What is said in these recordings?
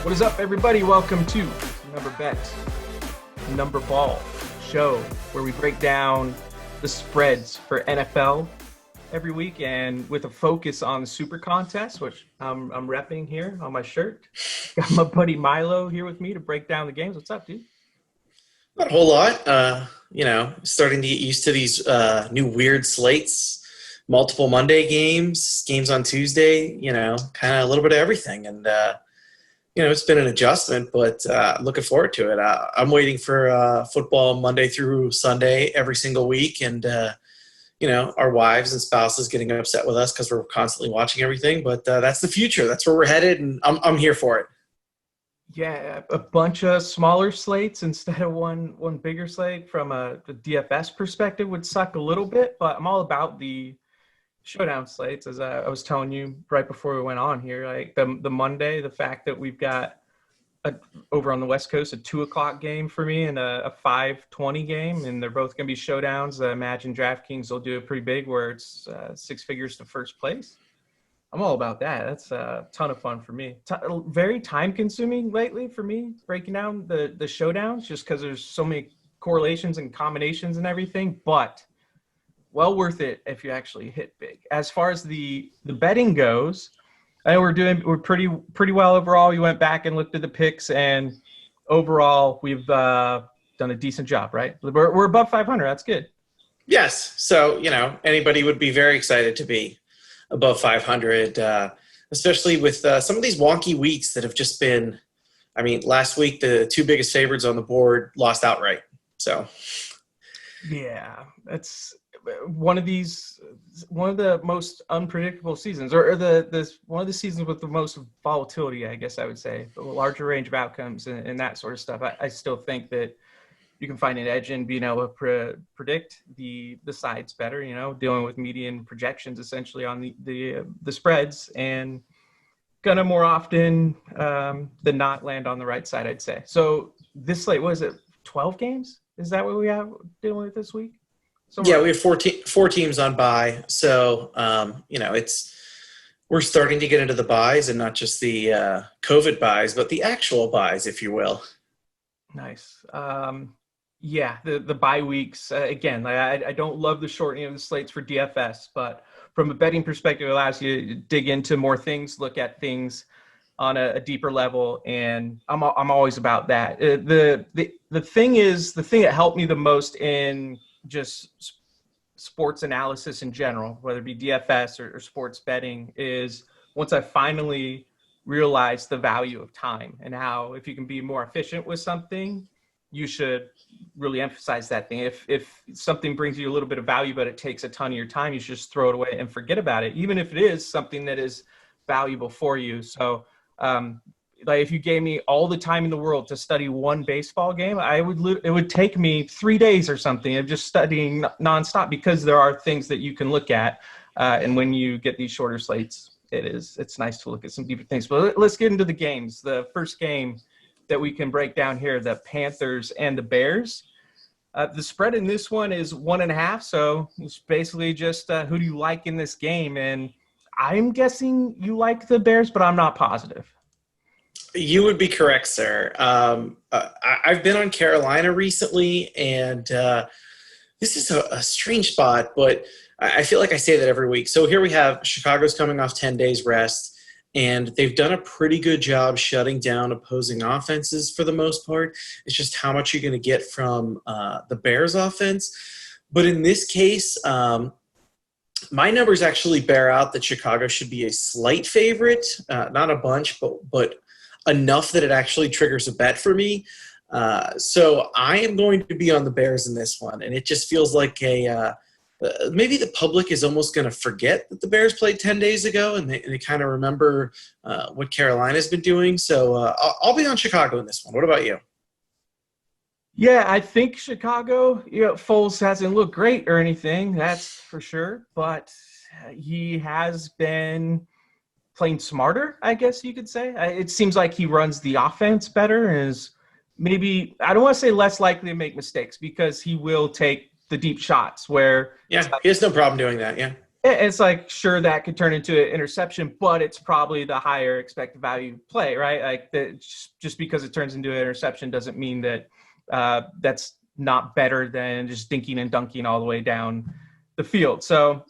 What is up, everybody? Welcome to NumberBet, Number Ball show, where we break down the spreads for NFL every week, and with a focus on the SuperContest, which I'm repping here on my shirt. Got my buddy Milo here with me to break down the games. What's up, dude? Not a whole lot. Starting to get used to these new weird slates, multiple Monday games on Tuesday, kind of a little bit of everything. And, it's been an adjustment, but looking forward to it. I'm waiting for football Monday through Sunday every single week. And, our wives and spouses getting upset with us because we're constantly watching everything. But that's the future. That's where we're headed, and I'm here for it. Yeah, a bunch of smaller slates instead of one bigger slate from the DFS perspective would suck a little bit, but I'm all about the showdown slates, as I was telling you right before we went on here. Like the Monday, the fact that we've got over on the West Coast a 2:00 game for me and a 5:20 game, and they're both going to be showdowns. I imagine DraftKings will do it pretty big, where it's six figures to first place. I'm all about that. That's a ton of fun for me. Very time-consuming lately for me, breaking down the showdowns, just because there's so many correlations and combinations and everything, but well worth it if you actually hit big. As far as the betting goes, I know we're pretty well overall. We went back and looked at the picks, and overall we've done a decent job, right? We're above 500. That's good. Yes. So, anybody would be very excited to be above 500, especially with some of these wonky weeks that have just been, last week, the two biggest favorites on the board lost outright. So, yeah, that's one of the most unpredictable seasons, or one of the seasons with the most volatility, I guess I would say, a larger range of outcomes and that sort of stuff. I still think that you can find an edge in being able to predict the sides better, dealing with median projections essentially on the spreads, and gonna more often than not land on the right side, I'd say. So this slate, what is it, 12 games? Is that what we have dealing with this week? Yeah, we have four teams on bye. So, we're starting to get into the buys, and not just the COVID buys, but the actual buys, if you will. Nice. Yeah, the bye weeks, again, I don't love the shortening of the slates for DFS, but from a betting perspective, it allows you to dig into more things, look at things on a deeper level, and I'm always about that. The thing that helped me the most in just sports analysis in general, whether it be DFS or sports betting, is once I finally realized the value of time, and how if you can be more efficient with something, you should really emphasize that thing. If something brings you a little bit of value, but it takes a ton of your time, you should just throw it away and forget about it, even if it is something that is valuable for you. So, like if you gave me all the time in the world to study one baseball game, it would take me 3 days or something of just studying nonstop, because there are things that you can look at. And when you get these shorter slates, it's nice to look at some deeper things. But let's get into the games. The first game that we can break down here, the Panthers and the Bears. The spread in this one is 1.5. So it's basically just who do you like in this game? And I'm guessing you like the Bears, but I'm not positive. You would be correct, sir. I've been on Carolina recently, and this is a strange spot, but I feel like I say that every week. So here we have Chicago's coming off 10 days rest, and they've done a pretty good job shutting down opposing offenses for the most part. It's just how much you're going to get from the Bears offense. But in this case, my numbers actually bear out that Chicago should be a slight favorite, not a bunch, but enough that it actually triggers a bet for me. So I am going to be on the Bears in this one, and it just feels like maybe the public is almost going to forget that the Bears played 10 days ago, and they kind of remember what Carolina's been doing. So I'll be on Chicago in this one. What about you? Yeah, I think Chicago, Foles hasn't looked great or anything, that's for sure, but he has been playing smarter, I guess you could say. It seems like he runs the offense better and is maybe, I don't want to say less likely to make mistakes, because he will take the deep shots where. Yeah, he has no problem doing that, yeah. It's like, sure, that could turn into an interception, but it's probably the higher expected value play, right? Like just because it turns into an interception doesn't mean that that's not better than just dinking and dunking all the way down the field. So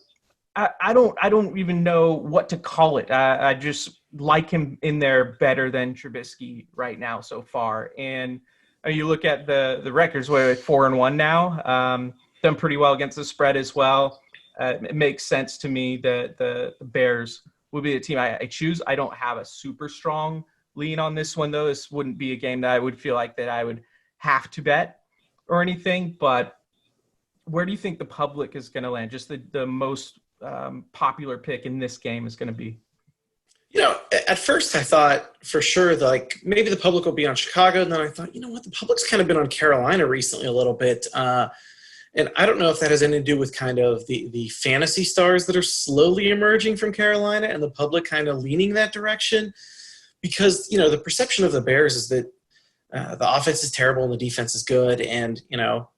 I don't even know what to call it. I just like him in there better than Trubisky right now so far. And you look at the records, we're 4-1 now, done pretty well against the spread as well. It makes sense to me that the Bears would be the team I choose. I don't have a super strong lean on this one, though. This wouldn't be a game that I would feel like that I would have to bet or anything. But where do you think the public is going to land? Just the most popular pick in this game is going to be? At first I thought for sure like maybe the public will be on Chicago. And then I thought, you know what, the public's kind of been on Carolina recently a little bit. And I don't know if that has anything to do with kind of the fantasy stars that are slowly emerging from Carolina and the public kind of leaning that direction. Because, the perception of the Bears is that the offense is terrible and the defense is good. And,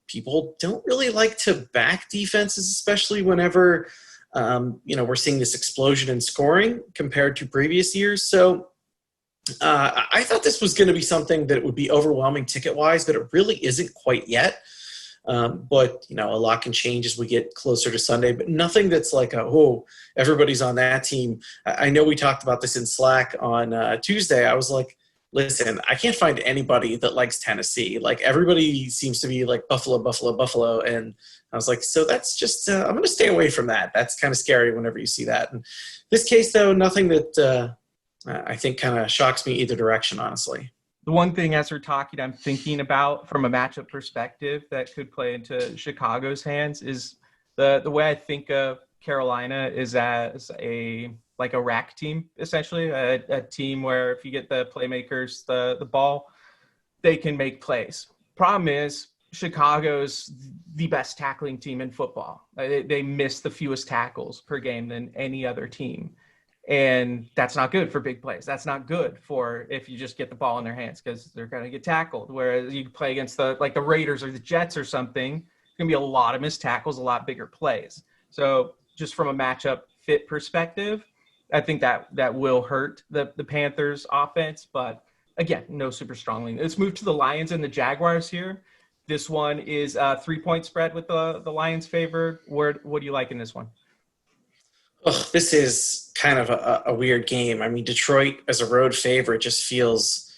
people don't really like to back defenses, especially whenever, we're seeing this explosion in scoring compared to previous years. So I thought this was going to be something that would be overwhelming ticket-wise, but it really isn't quite yet. But a lot can change as we get closer to Sunday, but nothing that's like, everybody's on that team. I know we talked about this in Slack on Tuesday. I was like, listen, I can't find anybody that likes Tennessee. Like everybody seems to be like Buffalo, Buffalo, Buffalo. And I was like, so that's just, I'm going to stay away from that. That's kind of scary whenever you see that. In this case though, nothing that I think kind of shocks me either direction, honestly. The one thing as we're talking, I'm thinking about from a matchup perspective that could play into Chicago's hands is the way I think of Carolina is as a rack team, essentially, a team where if you get the playmakers the ball, they can make plays. Problem is Chicago's the best tackling team in football. They miss the fewest tackles per game than any other team. And that's not good for big plays. That's not good for if you just get the ball in their hands because they're going to get tackled. Whereas you play against the Raiders or the Jets or something, it's going to be a lot of missed tackles, a lot bigger plays. So just from a matchup fit perspective, I think that will hurt the Panthers offense. But again, no super strong lean. Let's move to the Lions and the Jaguars here. This one is a 3-point spread with the Lions favored. What do you like in this one? This is kind of a weird game. I mean, Detroit as a road favorite just feels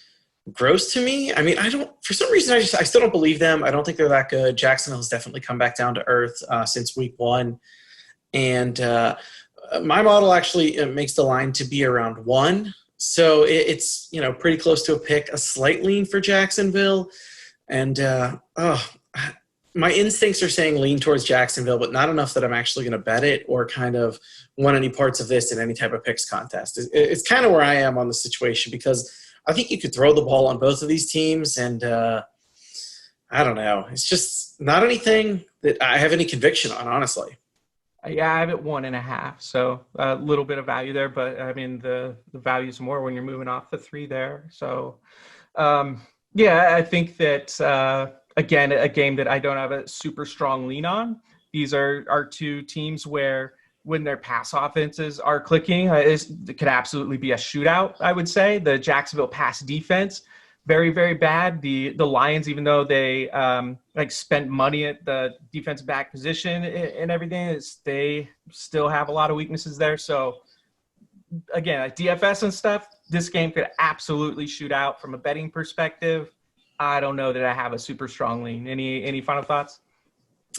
gross to me. I mean, for some reason, I still don't believe them. I don't think they're that good. Jacksonville has definitely come back down to earth since week 1. And my model actually makes the line to be around 1. So it's, pretty close to a pick, a slight lean for Jacksonville. And, my instincts are saying lean towards Jacksonville, but not enough that I'm actually going to bet it or kind of want any parts of this in any type of picks contest. It's kind of where I am on the situation because I think you could throw the ball on both of these teams, and I don't know. It's just not anything that I have any conviction on, honestly. Yeah, I have it 1.5, so a little bit of value there, but I mean the value is more when you're moving off the 3 there. So, I think that again, a game that I don't have a super strong lean on. These are two teams where when their pass offenses are clicking, it could absolutely be a shootout, I would say. The Jacksonville pass defense, very, very bad. The Lions, even though they spent money at the defensive back position and everything, they still have a lot of weaknesses there. So, again, DFS and stuff, this game could absolutely shoot out from a betting perspective. I don't know that I have a super strong lean. Any final thoughts?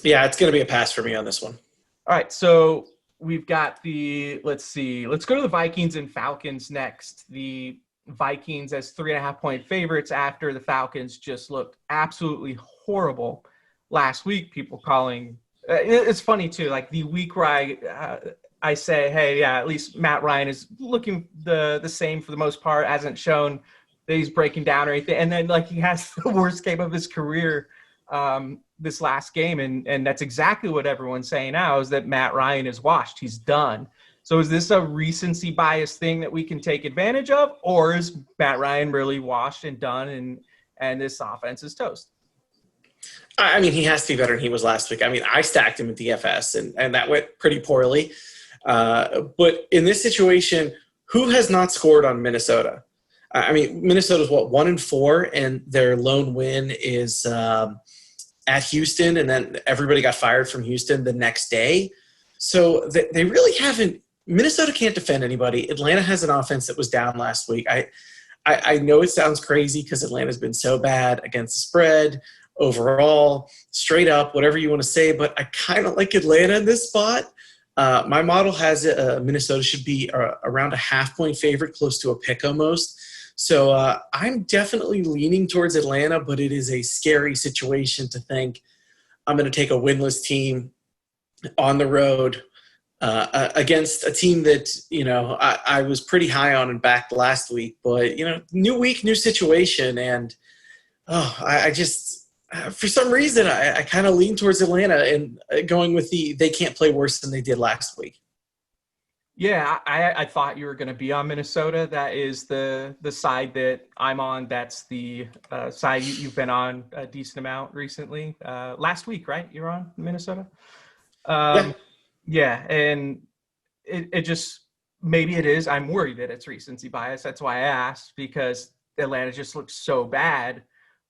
Yeah, it's going to be a pass for me on this one. All right, so we've got let's go to the Vikings and Falcons next. The Vikings as 3.5-point favorites after the Falcons just looked absolutely horrible last week. People calling it's funny too, like the week where I say, hey, yeah, at least Matt Ryan is looking the same for the most part, hasn't shown that he's breaking down or anything. And then he has the worst game of his career this last game. And that's exactly what everyone's saying now is that Matt Ryan is washed. He's done. So is this a recency bias thing that we can take advantage of? Or is Matt Ryan really washed and done and this offense is toast? I mean, he has to be better than he was last week. I mean, I stacked him at DFS and that went pretty poorly. But in this situation, who has not scored on Minnesota? I mean, Minnesota's 1-4, and their lone win is at Houston, and then everybody got fired from Houston the next day. So they really haven't. Minnesota can't defend anybody. Atlanta has an offense that was down last week. I know it sounds crazy because Atlanta's been so bad against the spread, overall, straight up, whatever you want to say, but I kind of like Atlanta in this spot. My model has Minnesota should be around a half-point favorite, close to a pick almost. So I'm definitely leaning towards Atlanta, but it is a scary situation to think I'm going to take a winless team on the road against a team that, I was pretty high on and backed last week. But, new week, new situation. And, I just, for some reason, I kind of lean towards Atlanta and going with they can't play worse than they did last week. Yeah, I thought you were going to be on Minnesota. That is the side that I'm on. That's the side you've been on a decent amount recently. Last week, right? You're on Minnesota? Yeah, and it just – maybe it is. I'm worried that it's recency bias. That's why I asked, because Atlanta just looks so bad.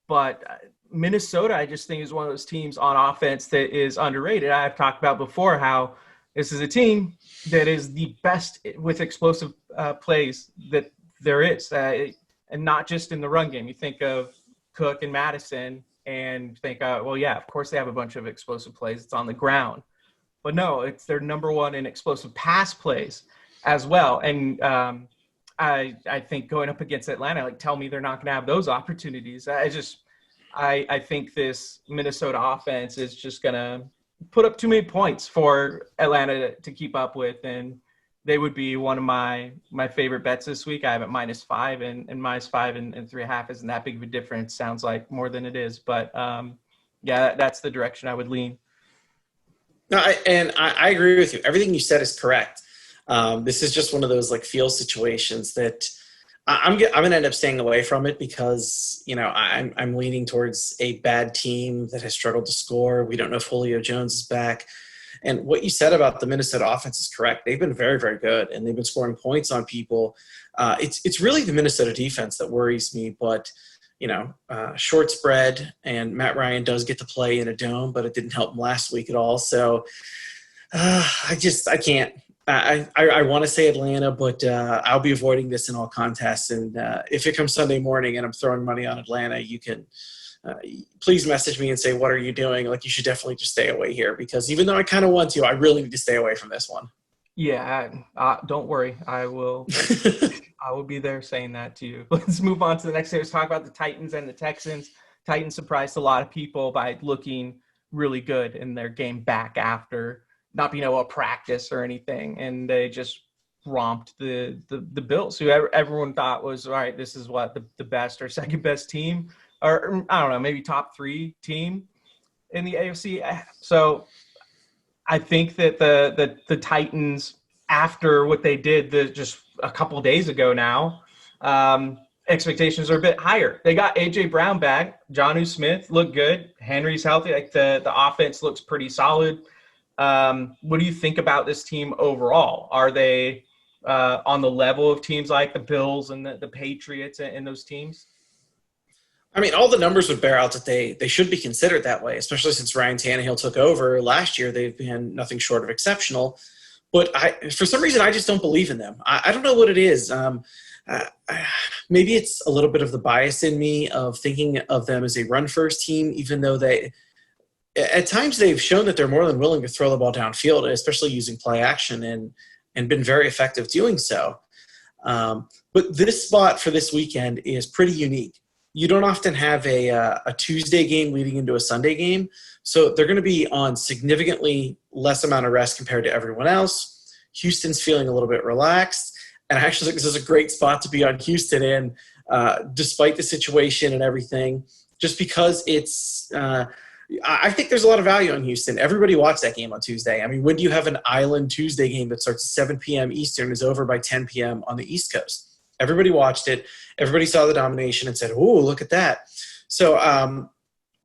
But Minnesota, I just think, is one of those teams on offense that is underrated. I've talked about before how – this is a team that is the best with explosive plays that there is, and not just in the run game. You think of Cook and Madison and think, well, yeah, of course they have a bunch of explosive plays. It's on the ground. But no, they're number one in explosive pass plays as well. And I think going up against Atlanta, tell me they're not going to have those opportunities. I think this Minnesota offense is just going to put up too many points for Atlanta to keep up with, and they would be one of my favorite bets this week. I have it -5, and -5 and 3.5 isn't that big of a difference. Sounds like more than it is, but yeah, that's the direction I would lean. No, I agree with you. Everything you said is correct. This is just one of those feel situations that I'm going to end up staying away from it because, I'm leaning towards a bad team that has struggled to score. We don't know if Julio Jones is back. And what you said about the Minnesota offense is correct. They've been very, very good, and they've been scoring points on people. It's really the Minnesota defense that worries me, but, short spread, and Matt Ryan does get to play in a dome, but it didn't help him last week at all. So I can't. I want to say Atlanta, but I'll be avoiding this in all contests. And if it comes Sunday morning and I'm throwing money on Atlanta, you can please message me and say, what are you doing? You should definitely just stay away here, because even though I kind of want to, I really need to stay away from this one. Yeah, don't worry. I will I will be there saying that to you. Let's move on to the next thing. Let's talk about the Titans and the Texans. Titans surprised a lot of people by looking really good in their game back after not being able to practice or anything, and they just romped the Bills, who everyone thought was, all right, this is what the best or second best team, or I don't know, maybe top 3 team in the AFC. So I think that the Titans, after what they did just a couple days ago now, expectations are a bit higher. They got A.J. Brown back. Jonnu Smith looked good. Henry's healthy. The offense looks pretty solid. What do you think about this team overall? Are they on the level of teams like the Bills and the Patriots and those teams? I mean, all the numbers would bear out that they should be considered that way, especially since Ryan Tannehill took over last year. They've been nothing short of exceptional. But for some reason, I just don't believe in them. I don't know what it is. Maybe it's a little bit of the bias in me of thinking of them as a run-first team, even though at times they've shown that they're more than willing to throw the ball downfield, especially using play action, and been very effective doing so. But this spot for this weekend is pretty unique. You don't often have a Tuesday game leading into a Sunday game, so they're going to be on significantly less amount of rest compared to everyone else. Houston's feeling a little bit relaxed, and I actually think this is a great spot to be on Houston in, despite the situation and everything, just because it's I think there's a lot of value on Houston. Everybody watched that game on Tuesday. I mean, when do you have an island Tuesday game that starts at 7 p.m. Eastern, is over by 10 p.m. on the East Coast? Everybody watched it. Everybody saw the domination and said, "Oh, look at that." So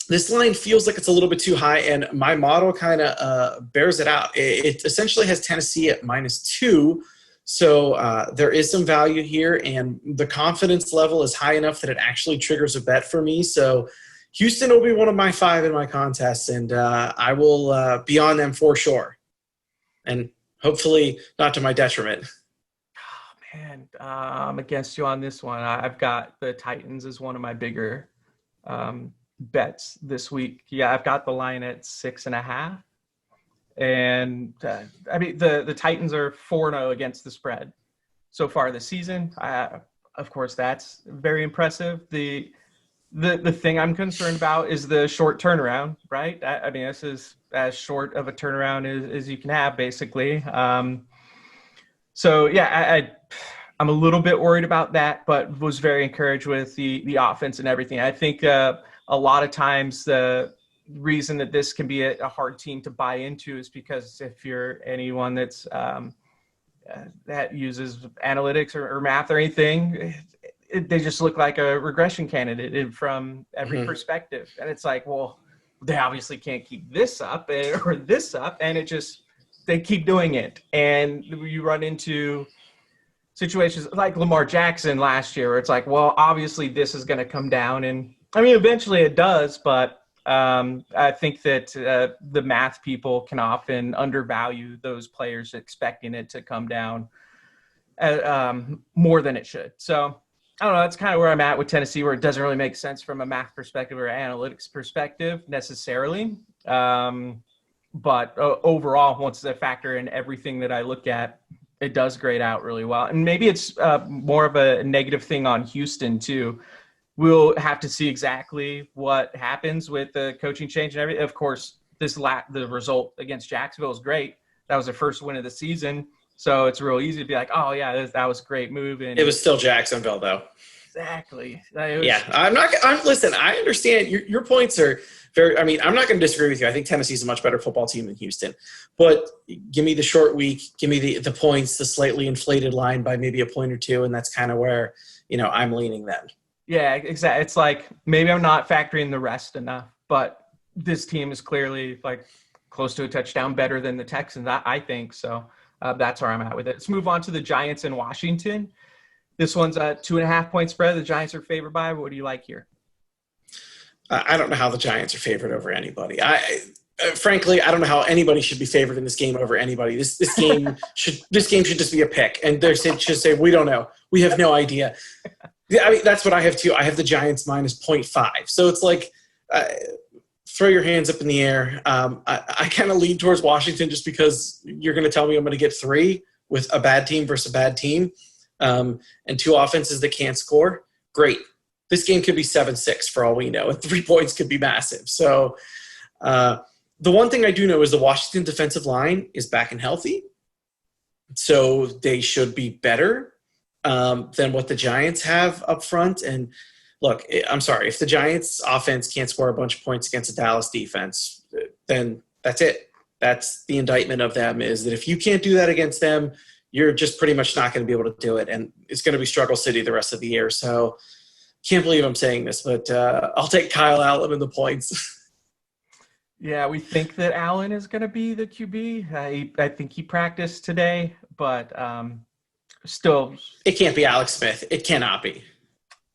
this line feels like it's a little bit too high, and my model kind of bears it out. It essentially has Tennessee at -2, so there is some value here, and the confidence level is high enough that it actually triggers a bet for me. So Houston will be one of my 5 in my contests, and I will be on them for sure, and hopefully not to my detriment. Oh, man, I'm against you on this one. I've got the Titans as one of my bigger bets this week. Yeah, I've got the line at 6.5. And I mean, the Titans are 4-0 against the spread so far this season. Of course, that's very impressive. The thing I'm concerned about is the short turnaround, right? I mean, this is as short of a turnaround as you can have, basically. So yeah, I'm a little bit worried about that, but was very encouraged with the offense and everything. I think a lot of times the reason that this can be a hard team to buy into is because if you're anyone that's that uses analytics or math or anything, they just look like a regression candidate from every perspective. And it's like, well, they obviously can't keep this up or this up. And they keep doing it. And you run into situations like Lamar Jackson last year, where it's like, well, obviously this is going to come down. And I mean, eventually it does, but I think that the math people can often undervalue those players expecting it to come down more than it should. So I don't know. That's kind of where I'm at with Tennessee, where it doesn't really make sense from a math perspective or analytics perspective necessarily. But overall, once I factor in everything that I look at, it does grade out really well. And maybe it's more of a negative thing on Houston too. We'll have to see exactly what happens with the coaching change and everything. Of course, the result against Jacksonville is great. That was their first win of the season. So it's real easy to be like, oh, yeah, that was a great move. And it was still Jacksonville, though. Exactly. Listen, I understand your points are very – I mean, I'm not going to disagree with you. I think Tennessee's a much better football team than Houston. But give me the short week, give me the points, the slightly inflated line by maybe a point or two, and that's kind of where, I'm leaning then. Yeah, exactly. It's like maybe I'm not factoring the rest enough, but this team is clearly like close to a touchdown better than the Texans, I think. So that's where I'm at with it. Let's move on to the Giants in Washington. This one's a 2.5-point spread. The Giants are favored by. What do you like here? I don't know how the Giants are favored over anybody. Frankly, I don't know how anybody should be favored in this game over anybody. This game should just be a pick, and they should say we don't know. We have no idea. Yeah, I mean, that's what I have too. I have the Giants -0.5. So it's like, throw your hands up in the air. I kind of lean towards Washington just because you're going to tell me I'm going to get 3 with a bad team versus a bad team, and 2 offenses that can't score. Great. This game could be 7-6 for all we know, and 3 points could be massive. So the one thing I do know is the Washington defensive line is back and healthy, so they should be better than what the Giants have up front. And look, I'm sorry, if the Giants offense can't score a bunch of points against a Dallas defense, then that's it. That's the indictment of them, is that if you can't do that against them, you're just pretty much not going to be able to do it. And it's going to be struggle city the rest of the year. So can't believe I'm saying this, but I'll take Kyle Allen and the points. Yeah, we think that Allen is going to be the QB. I think he practiced today, but still. It can't be Alex Smith. It cannot be.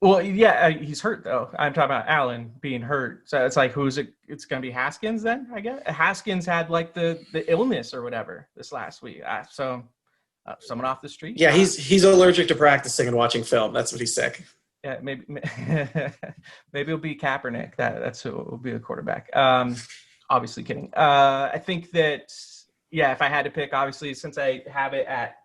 Well, yeah, he's hurt, though. I'm talking about Allen being hurt. So it's like, who's it? It's going to be Haskins then, I guess. Haskins had like the illness or whatever this last week. So someone off the street. Yeah, he's allergic to practicing and watching film. That's what he's sick. Yeah, maybe it'll be Kaepernick. That's who will be the quarterback. Obviously kidding. I think that, yeah, if I had to pick, obviously, since I have it at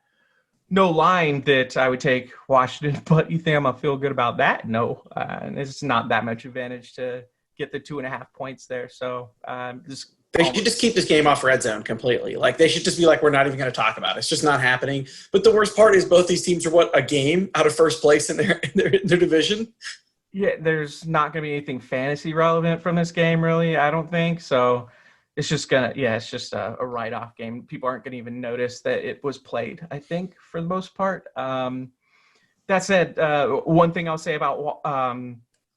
no line, that I would take Washington. But you think I'm going to feel good about that? No. It's not that much advantage to get the 2.5 points there. So they should just keep this game off red zone completely. Like, they should just be like, we're not even going to talk about it. It's just not happening. But the worst part is both these teams are, a game out of first place in their division. Yeah, there's not going to be anything fantasy relevant from this game, really, I don't think. So it's just it's just a write-off game. People aren't going to even notice that it was played, I think, for the most part. That said, one thing I'll say about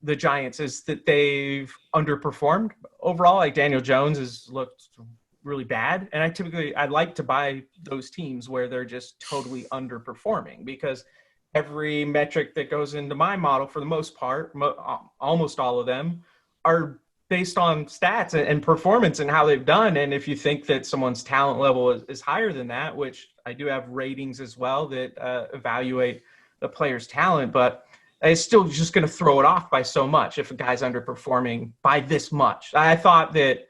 the Giants is that they've underperformed overall. Like Daniel Jones has looked really bad. And I like to buy those teams where they're just totally underperforming, because every metric that goes into my model, for the most part, almost all of them are based on stats and performance and how they've done. And if you think that someone's talent level is higher than that, which I do have ratings as well that evaluate the player's talent, but it's still just going to throw it off by so much if a guy's underperforming by this much. I thought that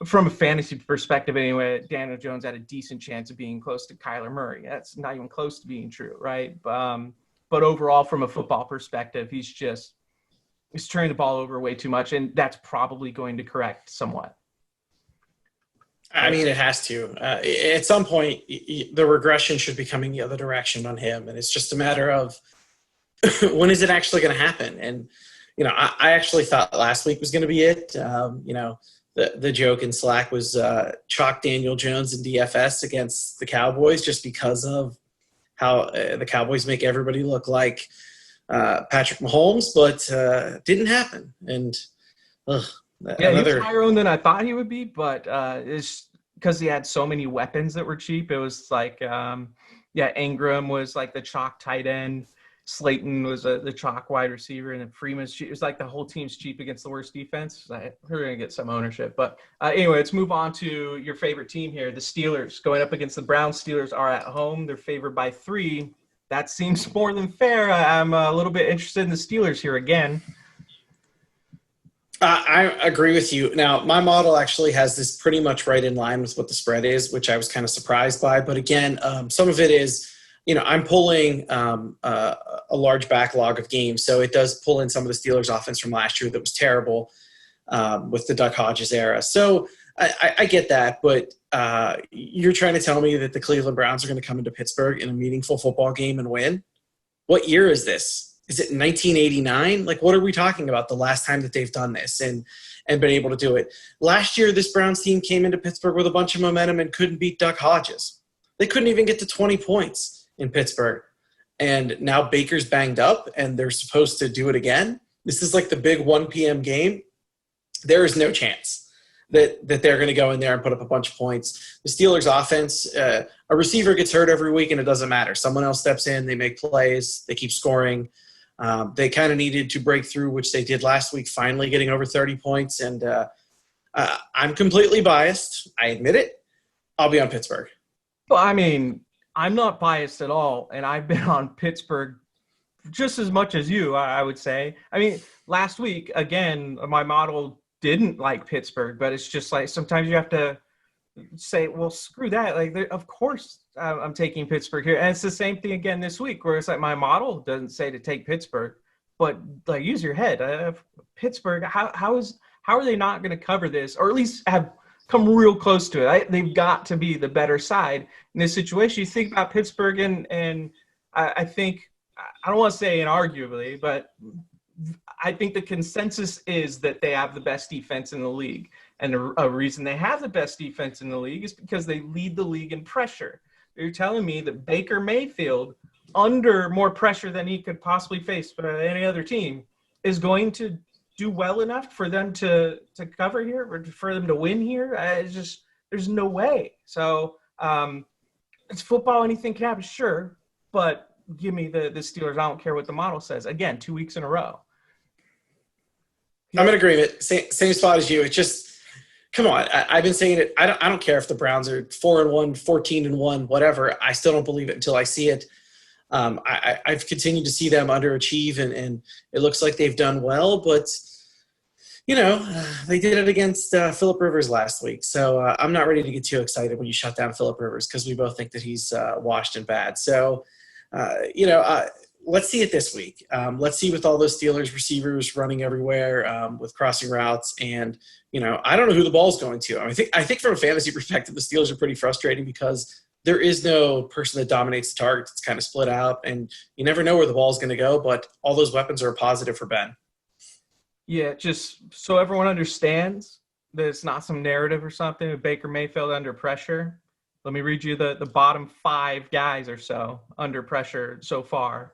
from a fantasy perspective anyway, Daniel Jones had a decent chance of being close to Kyler Murray. That's not even close to being true, right? But overall, from a football perspective, he's turning the ball over way too much, and that's probably going to correct somewhat. I mean, it has to. At some point, the regression should be coming the other direction on him, and it's just a matter of when is it actually going to happen? And, I actually thought last week was going to be it. The joke in Slack was chalk Daniel Jones in DFS against the Cowboys just because of how the Cowboys make everybody look like Patrick Mahomes, but didn't happen. And he was higher owned than I thought he would be, but it's because he had so many weapons that were cheap. It was like, Ingram was like the chalk tight end. Slayton was the chalk wide receiver, and then Freeman's cheap. It was like the whole team's cheap against the worst defense. We're going to get some ownership. But anyway, let's move on to your favorite team here, the Steelers, going up against the Browns. Steelers are at home. They're favored by 3. That seems more than fair. I'm a little bit interested in the Steelers here again. I agree with you. Now, my model actually has this pretty much right in line with what the spread is, which I was kind of surprised by. But again, some of it is, I'm pulling a large backlog of games. So it does pull in some of the Steelers offense from last year that was terrible with the Duck Hodges era. So I get that, but you're trying to tell me that the Cleveland Browns are going to come into Pittsburgh in a meaningful football game and win? What year is this? Is it 1989? Like, what are we talking about the last time that they've done this and been able to do it? Last year, this Browns team came into Pittsburgh with a bunch of momentum and couldn't beat Duck Hodges. They couldn't even get to 20 points in Pittsburgh. And now Baker's banged up and they're supposed to do it again. This is like the big 1 p.m. game. There is no chance that they're going to go in there and put up a bunch of points. The Steelers offense, a receiver gets hurt every week and it doesn't matter. Someone else steps in, they make plays, they keep scoring. They kind of needed to break through, which they did last week, finally getting over 30 points. And I'm completely biased. I admit it. I'll be on Pittsburgh. Well, I mean, I'm not biased at all, and I've been on Pittsburgh just as much as you, I would say. I mean, last week, again, my model didn't like Pittsburgh, but it's just like sometimes you have to say, well, screw that. Like, of course I'm taking Pittsburgh here. And it's the same thing again this week, where it's like my model doesn't say to take Pittsburgh, but like use your head. Pittsburgh, how are they not going to cover this, or at least have come real close to it? They've got to be the better side in this situation. You think about Pittsburgh, and I think, I don't want to say inarguably, but I think the consensus is that they have the best defense in the league. And a reason they have the best defense in the league is because they lead the league in pressure. You're telling me that Baker Mayfield, under more pressure than he could possibly face by any other team, is going to do well enough for them to cover here, or for them to win here? There's no way. So it's football, anything can happen, sure, but give me the Steelers. I don't care what the model says. Again, 2 weeks in a row. I'm in agreement. Same spot as you. It's just, come on. I've been saying it. I don't care if the Browns are 4-1, 14-1, whatever. I still don't believe it until I see it. I've continued to see them underachieve, and it looks like they've done well, but they did it against Phillip Rivers last week. So I'm not ready to get too excited when you shut down Phillip Rivers, because we both think that he's washed and bad. So, let's see it this week. Let's see with all those Steelers receivers running everywhere with crossing routes. And, I don't know who the ball's going to. I think from a fantasy perspective, the Steelers are pretty frustrating because there is no person that dominates the targets. It's kind of split out, and you never know where the ball's going to go, but all those weapons are a positive for Ben. Yeah, just so everyone understands that it's not some narrative or something with Baker Mayfield under pressure. Let me read you the bottom 5 guys or so under pressure so far.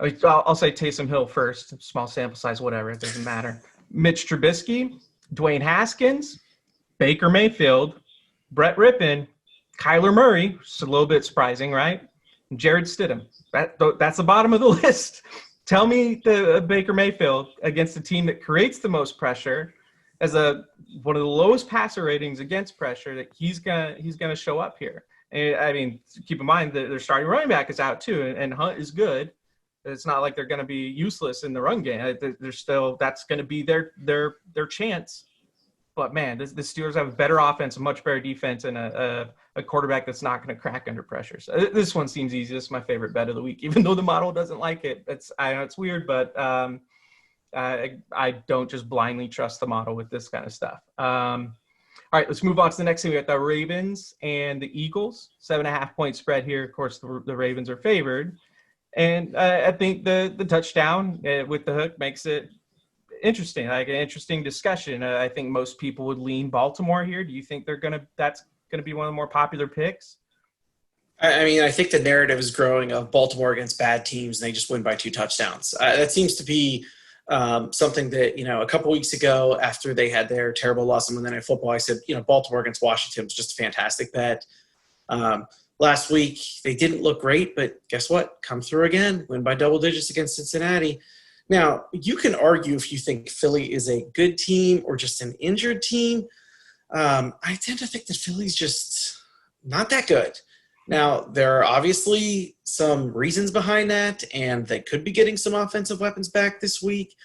I'll say Taysom Hill first. Small sample size, whatever. It doesn't matter. Mitch Trubisky, Dwayne Haskins, Baker Mayfield, Brett Rippon, Kyler Murray, which is a little bit surprising, right? And Jared Stidham. That's the bottom of the list. Tell me the Baker Mayfield against a team that creates the most pressure as one of the lowest passer ratings against pressure that he's gonna show up here. And I mean, keep in mind that their starting running back is out too, and Hunt is good. It's not like they're going to be useless in the run game. They're still, that's going to be their chance. But man, the Steelers have a better offense, a much better defense, and a quarterback that's not going to crack under pressure. So this one seems easy. This is my favorite bet of the week, even though the model doesn't like it. I know it's weird, but I don't just blindly trust the model with this kind of stuff. All right, let's move on to the next thing. We got the Ravens and the Eagles. 7.5-point spread here. Of course, the Ravens are favored. And I think the touchdown with the hook makes it interesting, like an interesting discussion. I think most people would lean Baltimore here. Do you think that's going to be one of the more popular picks? I mean, I think the narrative is growing of Baltimore against bad teams, and they just win by 2 touchdowns. That seems to be something that, a couple weeks ago after they had their terrible loss on Monday Night Football, I said, Baltimore against Washington was just a fantastic bet. Last week, they didn't look great, but guess what? Come through again, win by double digits against Cincinnati. Now, you can argue if you think Philly is a good team or just an injured team. I tend to think that Philly's just not that good. Now, there are obviously some reasons behind that, and they could be getting some offensive weapons back this week.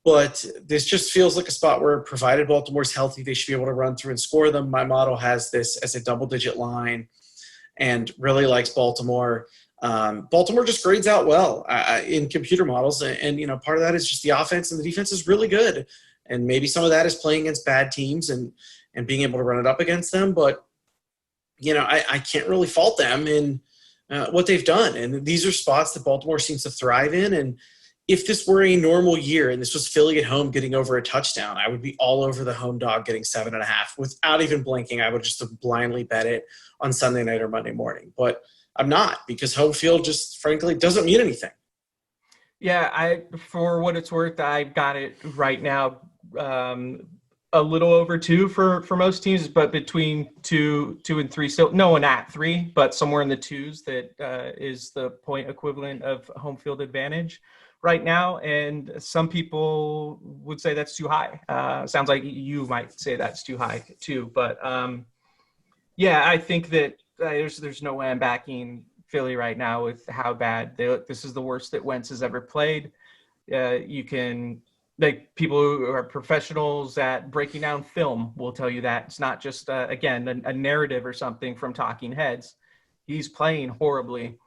But this just feels like a spot where, provided Baltimore's healthy, they should be able to run through and score them. My model has this as a double-digit line and really likes Baltimore. Baltimore just grades out well in computer models, and part of that is just the offense, and the defense is really good. And maybe some of that is playing against bad teams and being able to run it up against them. But I can't really fault them in what they've done. And these are spots that Baltimore seems to thrive in. And if this were a normal year and this was Philly at home getting over a touchdown, I would be all over the home dog getting 7.5 without even blinking. I would just blindly bet it on Sunday night or Monday morning. But I'm not, because home field just frankly doesn't mean anything. Yeah, for what it's worth, I've got it right now a little over 2 for most teams, but between 2 and 3. Still no one at 3, but somewhere in the 2s. That is the point equivalent of home field advantage right now. And some people would say that's too high. Sounds like you might say that's too high too. But yeah, I think that there's no way I'm backing Philly right now with how bad they look. This is the worst that Wentz has ever played. You can, like, people who are professionals at breaking down film will tell you that it's not just again a narrative or something from talking heads. He's playing horribly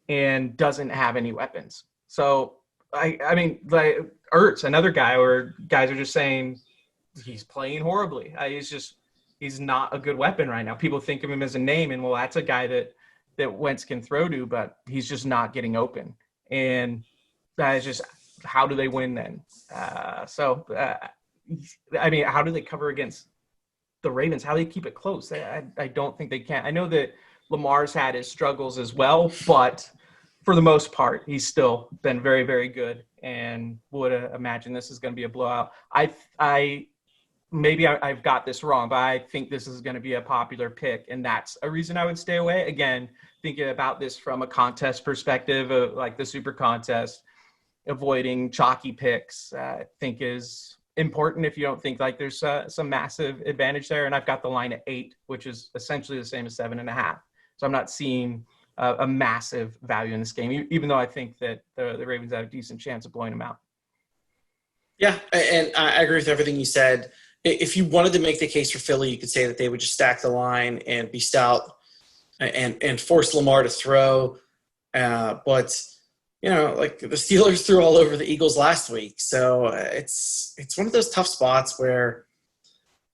and doesn't have any weapons. So I mean, like Ertz, another guy where guys are just saying he's playing horribly. He's not a good weapon right now. People think of him as a name, and well, that's a guy that Wentz can throw to, but he's just not getting open. And that is just, how do they win then? I mean, how do they cover against the Ravens? How do they keep it close? I don't think they can. I know that Lamar's had his struggles as well, but for the most part, he's still been very, very good, and would imagine this is going to be a blowout. Maybe I've got this wrong, but I think this is going to be a popular pick, and that's a reason I would stay away. Again, thinking about this from a contest perspective, like the SuperContest, avoiding chalky picks, I think is important if you don't think like there's some massive advantage there. And I've got the line at 8, which is essentially the same as 7.5. So I'm not seeing a massive value in this game, even though I think that the Ravens have a decent chance of blowing them out. Yeah, and I agree with everything you said. If you wanted to make the case for Philly, you could say that they would just stack the line and be stout and force Lamar to throw. But, like the Steelers threw all over the Eagles last week. So it's one of those tough spots where,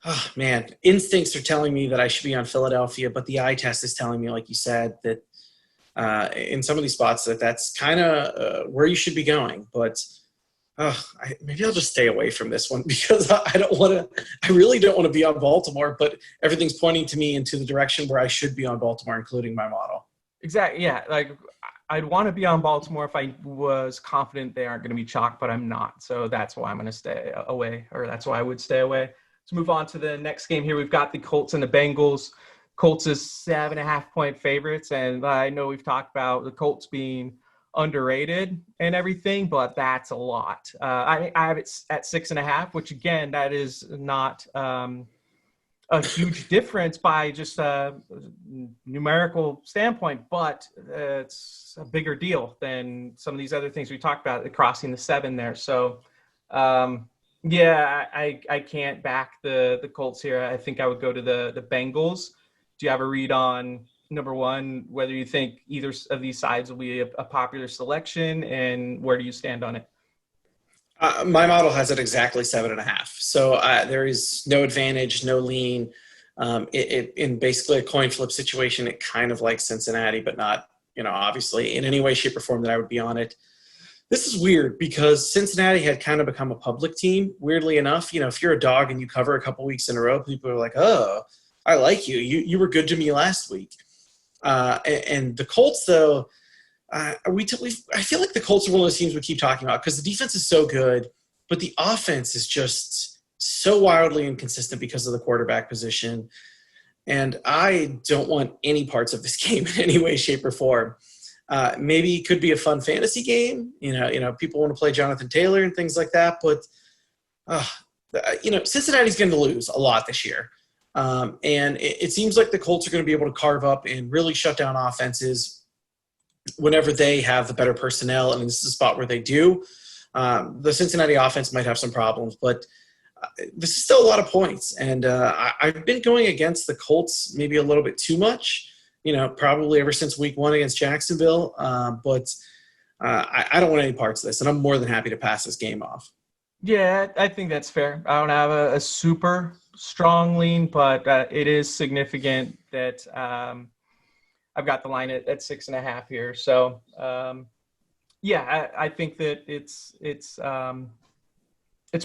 oh, man, instincts are telling me that I should be on Philadelphia, but the eye test is telling me, like you said, that in some of these spots that's kind of where you should be going. But maybe I'll just stay away from this one, because I really don't want to be on Baltimore, but everything's pointing to me into the direction where I should be on Baltimore, including my model. Exactly. Yeah. Like, I'd want to be on Baltimore if I was confident they aren't going to be chalk, but I'm not. So that's why I'm going to stay away, or that's why I would stay away. Let's move on to the next game here. We've got the Colts and the Bengals. Colts is 7.5-point favorites, and I know we've talked about the Colts being underrated and everything, but that's a lot. I have it at 6.5, which again, that is not a huge difference by just a numerical standpoint, but it's a bigger deal than some of these other things we talked about, crossing the 7 there. So, yeah, I can't back the Colts here. I think I would go to the Bengals. Do you have a read on, number one, whether you think either of these sides will be a popular selection, and where do you stand on it? My model has it exactly 7.5. So there is no advantage, no lean. In basically a coin flip situation, it kind of like Cincinnati, but not, obviously in any way, shape, or form that I would be on it. This is weird because Cincinnati had kind of become a public team. Weirdly enough, if you're a dog and you cover a couple weeks in a row, people are like, "Oh, I like you. You were good to me last week." And the Colts, though. I feel like the Colts are one of those teams we keep talking about because the defense is so good, but the offense is just so wildly inconsistent because of the quarterback position. And I don't want any parts of this game in any way, shape, or form. Maybe it could be a fun fantasy game. People want to play Jonathan Taylor and things like that. But, Cincinnati's going to lose a lot this year. And it seems like the Colts are going to be able to carve up and really shut down offenses whenever they have the better personnel, and this is a spot where they do. The Cincinnati offense might have some problems, but this is still a lot of points. And I've been going against the Colts maybe a little bit too much, probably ever since week 1 against Jacksonville. But I don't want any parts of this, and I'm more than happy to pass this game off. Yeah, I think that's fair. I don't have a super strong lean, but it is significant that I've got the line at 6.5 here. So, I think that it's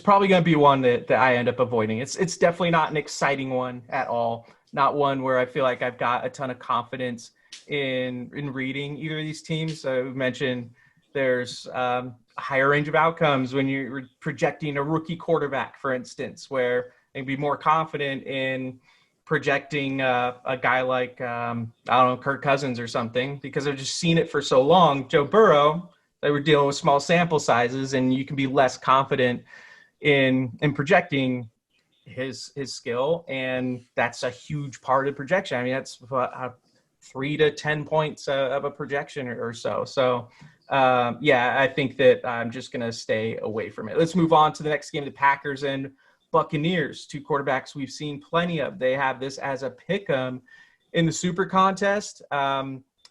probably going to be one that I end up avoiding. It's definitely not an exciting one at all. Not one where I feel like I've got a ton of confidence in reading either of these teams. So we mentioned there's a higher range of outcomes when you're projecting a rookie quarterback, for instance, where they'd be more confident in projecting a guy like, Kirk Cousins or something, because I've just seen it for so long. Joe Burrow, they were dealing with small sample sizes, and you can be less confident in projecting his skill, and that's a huge part of projection. I mean, that's 3 to 10 points of a projection or so. So, I think that I'm just going to stay away from it. Let's move on to the next game, the Packers and Buccaneers, 2 quarterbacks we've seen plenty of. They have this as a pick'em in the SuperContest.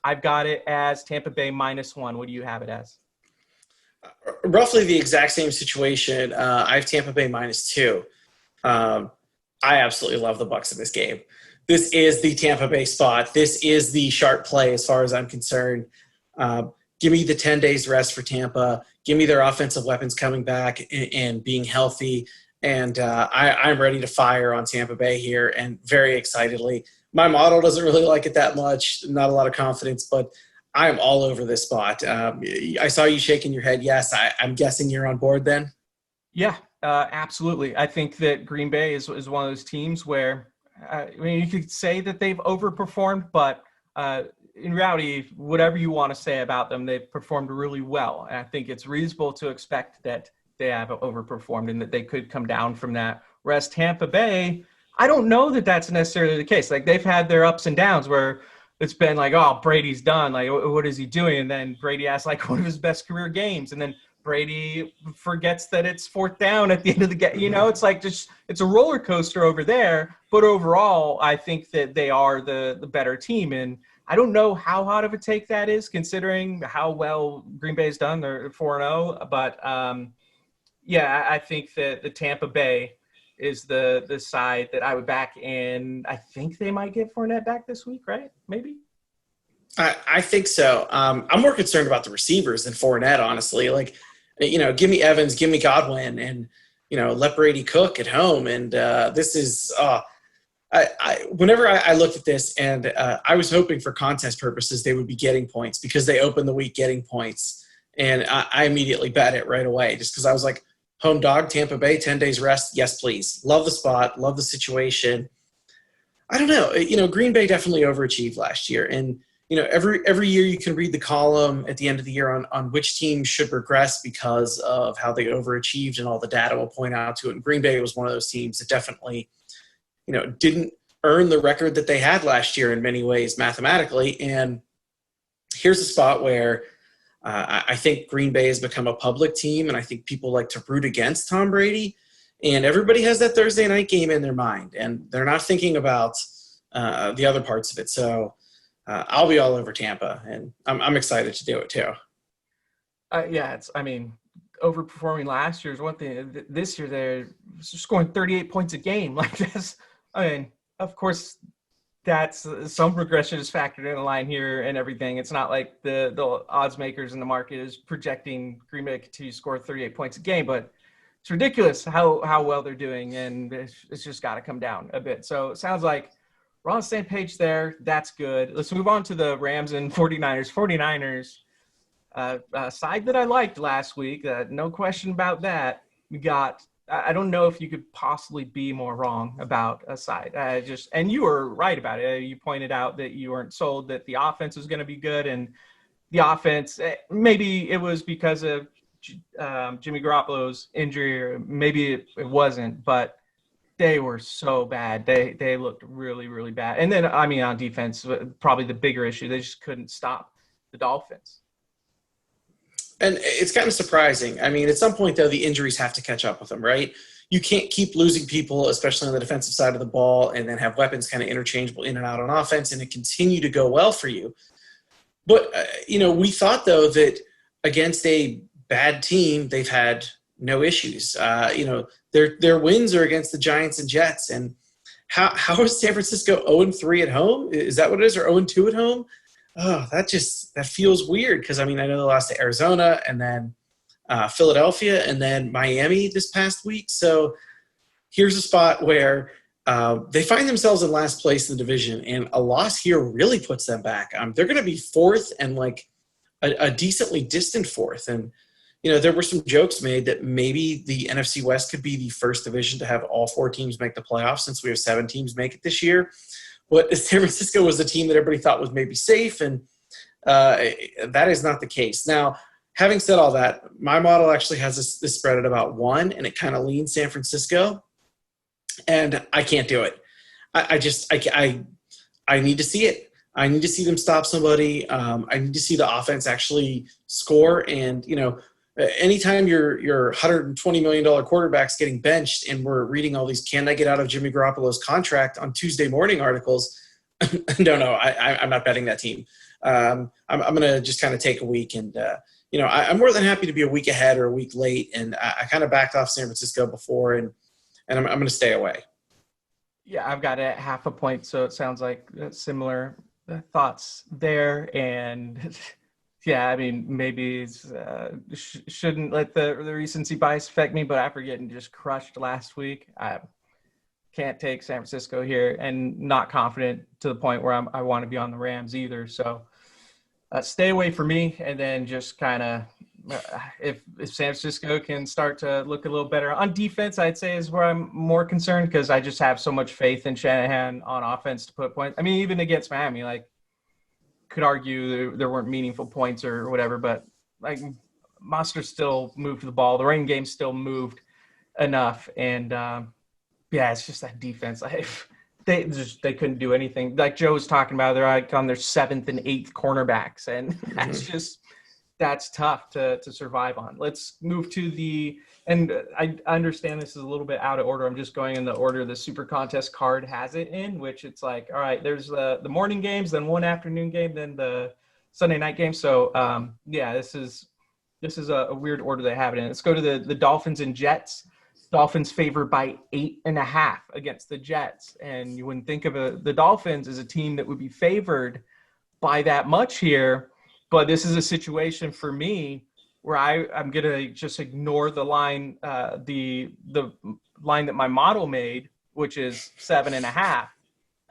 I've got it as Tampa Bay -1. What do you have it as? Roughly the exact same situation. I have Tampa Bay -2. I absolutely love the Bucs in this game. This is the Tampa Bay spot. This is the sharp play as far as I'm concerned. Give me the 10 days rest for Tampa. Give me their offensive weapons coming back and being healthy. And I'm ready to fire on Tampa Bay here, and very excitedly. My model doesn't really like it that much, not a lot of confidence, but I am all over this spot. I saw you shaking your head. Yes, I'm guessing you're on board then? Yeah, absolutely. I think that Green Bay is one of those teams where, you could say that they've overperformed, but in reality, whatever you want to say about them, they've performed really well. And I think it's reasonable to expect that they have overperformed and that they could come down from that. Whereas Tampa Bay, I don't know that that's necessarily the case. Like, they've had their ups and downs where it's been like, oh, Brady's done. Like, what is he doing? And then Brady has like one of his best career games. And then Brady forgets that it's 4th down at the end of the game. It's like it's a roller coaster over there. But overall, I think that they are the better team. And I don't know how hot of a take that is, considering how well Green Bay's done. They're 4-0. But I think that the Tampa Bay is the side that I would back, and I think they might get Fournette back this week, right? Maybe. I think so. I'm more concerned about the receivers than Fournette, honestly. Like, give me Evans, give me Godwin, and let Brady cook at home. And this is whenever I looked at this, and I was hoping for contest purposes they would be getting points because they opened the week getting points, and I immediately bet it right away just because I was like, home dog, Tampa Bay, 10 days rest, yes please. Love the spot, love the situation. I don't know, Green Bay definitely overachieved last year, and every year you can read the column at the end of the year on which team should regress because of how they overachieved, and all the data will point out to it. And Green Bay was one of those teams that definitely didn't earn the record that they had last year in many ways mathematically. And here's a spot where I think Green Bay has become a public team, and I think people like to root against Tom Brady. And everybody has that Thursday night game in their mind, and they're not thinking about the other parts of it. So I'll be all over Tampa, and I'm excited to do it too. Overperforming last year is one thing. This year they're scoring 38 points a game. Like this, of course, that's some regression is factored in the line here and everything. It's not like the odds makers in the market is projecting Green Bay to continue to score 38 points a game, but it's ridiculous how well they're doing, and it's just got to come down a bit. So it sounds like we're on the same page there. That's good. Let's move on to the Rams and 49ers. 49ers, a side that I liked last week. No question about that. We got – I don't know if you could possibly be more wrong about a side. And you were right about it. You pointed out that you weren't sold that the offense was going to be good, and the offense, maybe it was because of Jimmy Garoppolo's injury, or maybe it wasn't, but they were so bad. They looked really, really bad. And then, on defense, probably the bigger issue, they just couldn't stop the Dolphins. And it's kind of surprising. At some point, though, the injuries have to catch up with them, right? You can't keep losing people, especially on the defensive side of the ball, and then have weapons kind of interchangeable in and out on offense, and it continue to go well for you. But, we thought, though, that against a bad team, they've had no issues. Their wins are against the Giants and Jets. And how is San Francisco 0-3 at home? Is that what it is, or 0-2 at home? Oh, that feels weird because, I know they lost to Arizona and then Philadelphia and then Miami this past week. So here's a spot where they find themselves in last place in the division, and a loss here really puts them back. They're going to be fourth, and like a decently distant fourth. And, there were some jokes made that maybe the NFC West could be the first division to have all four teams make the playoffs, since we have 7 teams make it this year. But San Francisco was the team that everybody thought was maybe safe, and that is not the case. Now, having said all that, my model actually has this spread at about 1, and it kind of leans San Francisco, and I can't do it. I need to see it. I need to see them stop somebody. I need to see the offense actually score, and anytime your $120 million quarterback's getting benched, and we're reading all these "can I get out of Jimmy Garoppolo's contract" on Tuesday morning articles, no, I'm not betting that team. I'm going to just kind of take a week, and I'm more than happy to be a week ahead or a week late, and I kind of backed off San Francisco before, and I'm going to stay away. Yeah, I've got it at 0.5 point, so it sounds like similar thoughts there, and. Yeah, maybe shouldn't let the recency bias affect me, but after getting just crushed last week, I can't take San Francisco here, and not confident to the point where I want to be on the Rams either. So stay away from me, and then just kind of if San Francisco can start to look a little better on defense, I'd say is where I'm more concerned, because I just have so much faith in Shanahan on offense to put points. Even against Miami, could argue there weren't meaningful points or whatever, but Monster still moved the ball. The running game still moved enough, and it's just that defense. They couldn't do anything. Like Joe was talking about, they're on their 7th and 8th cornerbacks, and that's tough to survive on. Let's move to and I understand this is a little bit out of order. I'm just going in the order the SuperContest card has it in, which it's like, all right, there's the morning games, then one afternoon game, then the Sunday night game. So this is a weird order they have it in. Let's go to the Dolphins and Jets. Dolphins favored by 8.5 against the Jets, and you wouldn't think of the Dolphins as a team that would be favored by that much here, but this is a situation for me where I'm going to just ignore the line, the line that my model made, which is 7.5,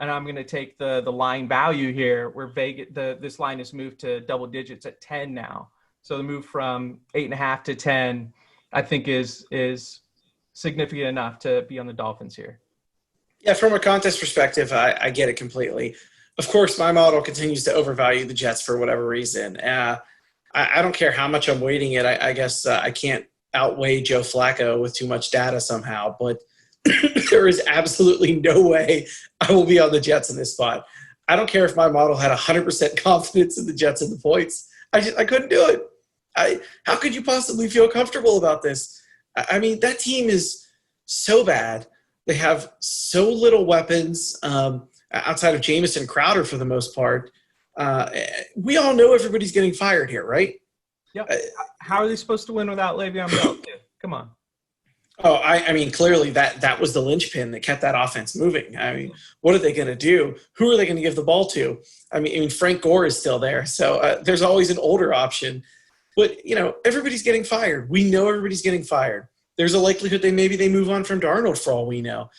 and I'm going to take the line value here, where this line is moved to double digits at 10 now. So the move from 8.5 to 10, I think is significant enough to be on the Dolphins here. Yeah, from a contest perspective, I get it completely. Of course, my model continues to overvalue the Jets for whatever reason. I don't care how much I'm weighting it. I guess I can't outweigh Joe Flacco with too much data somehow, but there is absolutely no way I will be on the Jets in this spot. I don't care if my model had 100% confidence in the Jets and the points. I couldn't do it. How could you possibly feel comfortable about this? I mean, that team is so bad. They have so little weapons outside of Jamison Crowder for the most part. We all know everybody's getting fired here, right? Yeah. How are they supposed to win without Le'Veon Bell? Come on. Oh, I mean, clearly that was the linchpin that kept that offense moving. I mean, what are they going to do? Who are they going to give the ball to? I mean, Frank Gore is still there, so there's always an older option. But, everybody's getting fired. We know everybody's getting fired. There's a likelihood they move on from Darnold for all we know.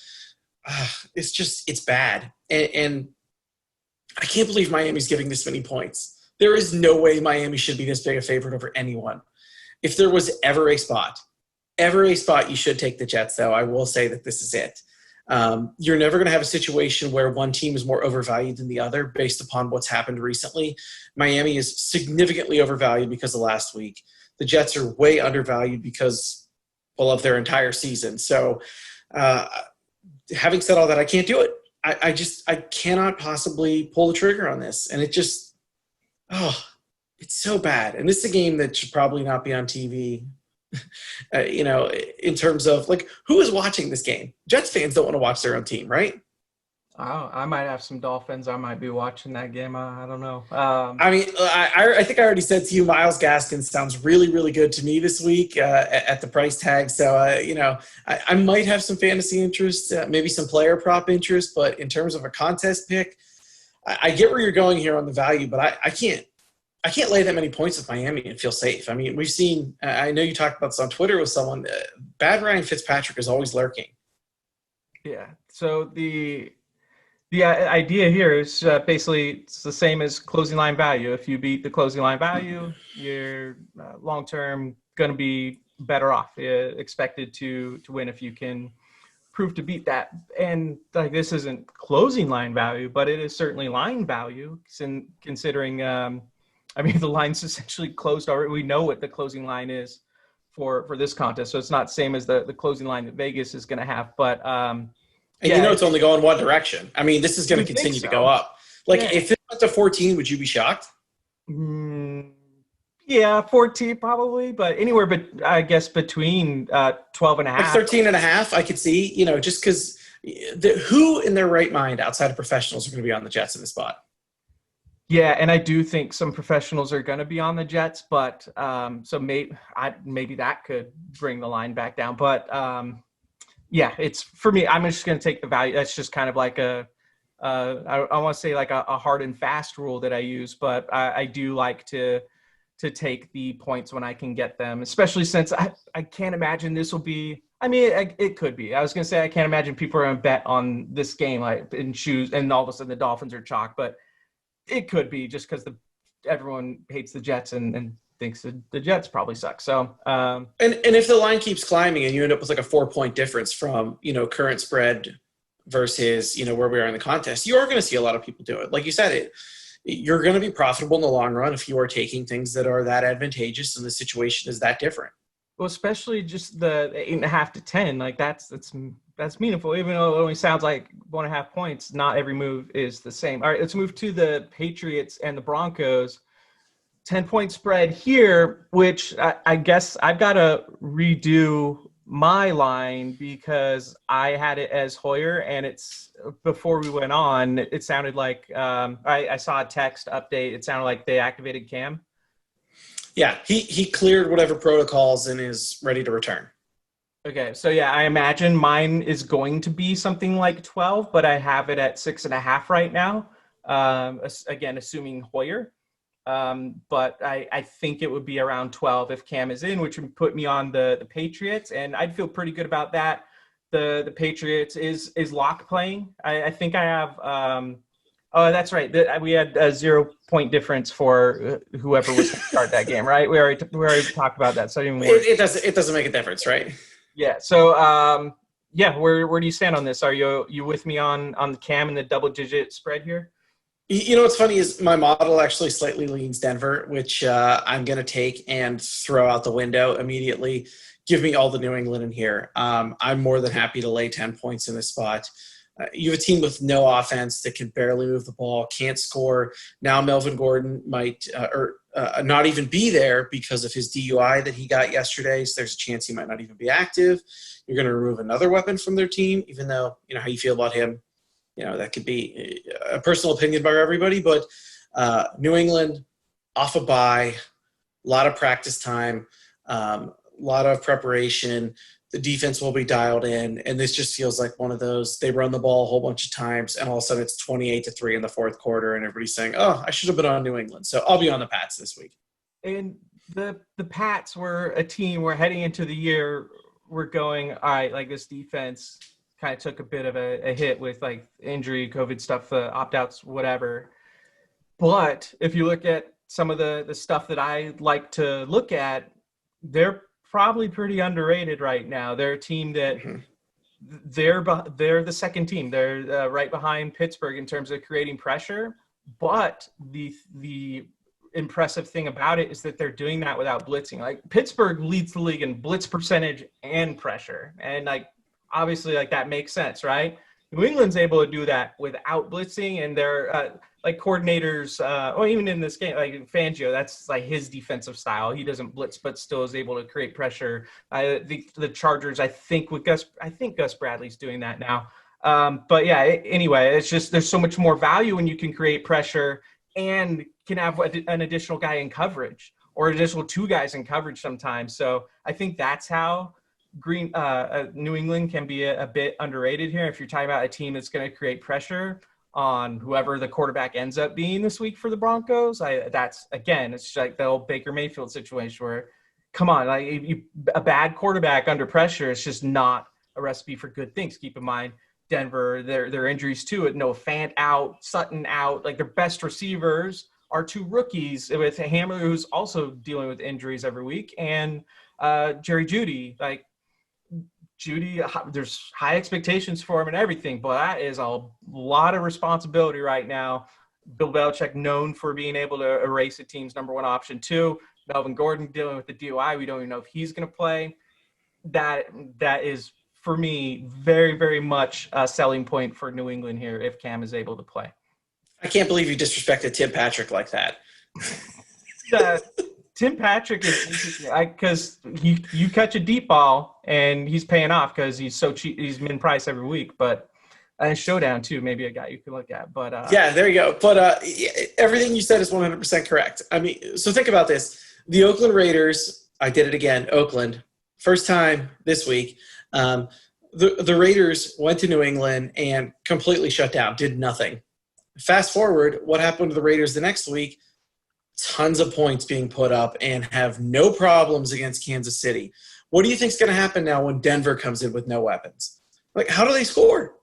It's bad. And I can't believe Miami's giving this many points. There is no way Miami should be this big a favorite over anyone. If there was ever a spot you should take the Jets, though, I will say that this is it. You're never going to have a situation where one team is more overvalued than the other based upon what's happened recently. Miami is significantly overvalued because of last week. The Jets are way undervalued because, of their entire season. So having said all that, I can't do it. I cannot possibly pull the trigger on this. And it's so bad. And this is a game that should probably not be on TV. In terms of who is watching this game? Jets fans don't want to watch their own team, right? I might have some Dolphins. I might be watching that game. I don't know. I think I already said to you, Myles Gaskin sounds really, really good to me this week at the price tag. So, I might have some fantasy interest, maybe some player prop interest, but in terms of a contest pick, I get where you're going here on the value, but I can't lay that many points with Miami and feel safe. I mean, we've seen – I know you talked about this on Twitter with someone. Bad Ryan Fitzpatrick is always lurking. Yeah. So the idea here is basically it's the same as closing line value. If you beat the closing line value, you're long-term going to be better off, expected to win if you can prove to beat that. And this isn't closing line value, but it is certainly line value considering the line's essentially closed already. We know what the closing line is for this contest, so it's not the same as the closing line that Vegas is going to have. But it's only going one direction. I mean, this is going to continue to go up. If it went to 14, would you be shocked? Yeah, 14 probably, but anywhere, but I guess between 12 and a half. 13 and a half, I could see. Just because who in their right mind outside of professionals are going to be on the Jets in this spot? Yeah, and I do think some professionals are going to be on the Jets, but so maybe that could bring the line back down. But it's for me. I'm just going to take the value. That's just kind of like I want to say like a hard and fast rule that I use, but I do like to take the points when I can get them, especially since I can't imagine this will be. I mean, it could be. I was going to say I can't imagine people are going to bet on this game and choose, and all of a sudden the Dolphins are chalk, but it could be just because everyone hates the Jets and thinks that the Jets probably suck. So, and if the line keeps climbing and you end up with a 4-point difference from current spread versus where we are in the contest, you are going to see a lot of people do it. Like you said, you're going to be profitable in the long run if you are taking things that are that advantageous and the situation is that different. Well, especially just the 8.5 to 10, that's meaningful. Even though it only sounds like 1.5 points, not every move is the same. All right, let's move to the Patriots and the Broncos. 10-point spread here, which I guess I've got to redo my line because I had it as Hoyer, and it's before we went on, it sounded like I saw a text update. It sounded like they activated Cam. Yeah, he cleared whatever protocols and is ready to return. Okay, so I imagine mine is going to be something like 12, but I have it at 6.5 right now. Again, assuming Hoyer. But I think it would be around 12 if Cam is in, which would put me on the Patriots, and I'd feel pretty good about that. the Patriots. Is Locke playing? I think I have. Oh, that's right. We had a 0-point difference for whoever was to start that game, right? We already talked about that. So it doesn't make a difference, right? Yeah. So yeah, where do you stand on this? Are you with me on the Cam and the double-digit spread here? You know what's funny is my model actually slightly leans Denver, which I'm going to take and throw out the window immediately. Give me all the New England in here. I'm more than happy to lay 10 points in this spot. You have a team with no offense that can barely move the ball, can't score. Now Melvin Gordon might not even be there because of his DUI that he got yesterday. So there's a chance he might not even be active. You're going to remove another weapon from their team, even though, you know, how you feel about him, you know, that could be a personal opinion by everybody. But New England off a bye, a lot of practice time, a lot of preparation. The defense will be dialed in, and this just feels like one of those, they run the ball a whole bunch of times, and all of a sudden it's 28-3 in the fourth quarter, and everybody's saying, oh, I should have been on New England. So I'll be on the Pats this week. And the Pats were a team where heading into the year, we're going, all right, like this defense kind of took a bit of a hit with like injury, COVID stuff, opt-outs, whatever. But if you look at some of the stuff that I like to look at, they're probably pretty underrated right now. They're a team that they're the second team. They're right behind Pittsburgh in terms of creating pressure. But the impressive thing about it is that they're doing that without blitzing. Like Pittsburgh leads the league in blitz percentage and pressure, and like obviously like that makes sense, right? New England's able to do that without blitzing, and they're like coordinators, or even in this game, like Fangio, that's like his defensive style. He doesn't blitz, but still is able to create pressure. The Chargers, I think Gus Bradley's doing that now. But yeah, anyway, it's just there's so much more value when you can create pressure and can have an additional guy in coverage or additional two guys in coverage sometimes. So I think that's how New England can be a bit underrated here. If you're talking about a team that's going to create pressure on whoever the quarterback ends up being this week for the Broncos, that's again, it's like the old Baker Mayfield situation where, come on, like a bad quarterback under pressure is just not a recipe for good things. Keep in mind, Denver, their injuries too. Noah Fant out, Sutton out. Like their best receivers are two rookies with Hamler, who's also dealing with injuries every week, and Jerry Jeudy. Like Jeudy, there's high expectations for him and everything, but that is a lot of responsibility right now. Bill Belichick known for being able to erase a team's number one option too. Melvin Gordon dealing with the DUI. We don't even know if he's going to play. That is, for me, very, very much a selling point for New England here if Cam is able to play. I can't believe you disrespected Tim Patrick like that. Tim Patrick is interesting because you catch a deep ball and he's paying off because he's so cheap. He's min price every week, but Showdown too, maybe a guy you can look at. But yeah, there you go. But everything you said is 100% correct. I mean, so think about this: the Oakland Raiders. I did it again. Oakland, first time this week. The Raiders went to New England and completely shut down, did nothing. Fast forward, what happened to the Raiders the next week? Tons of points being put up and have no problems against Kansas City. What do you think is going to happen now when Denver comes in with no weapons? Like, how do they score?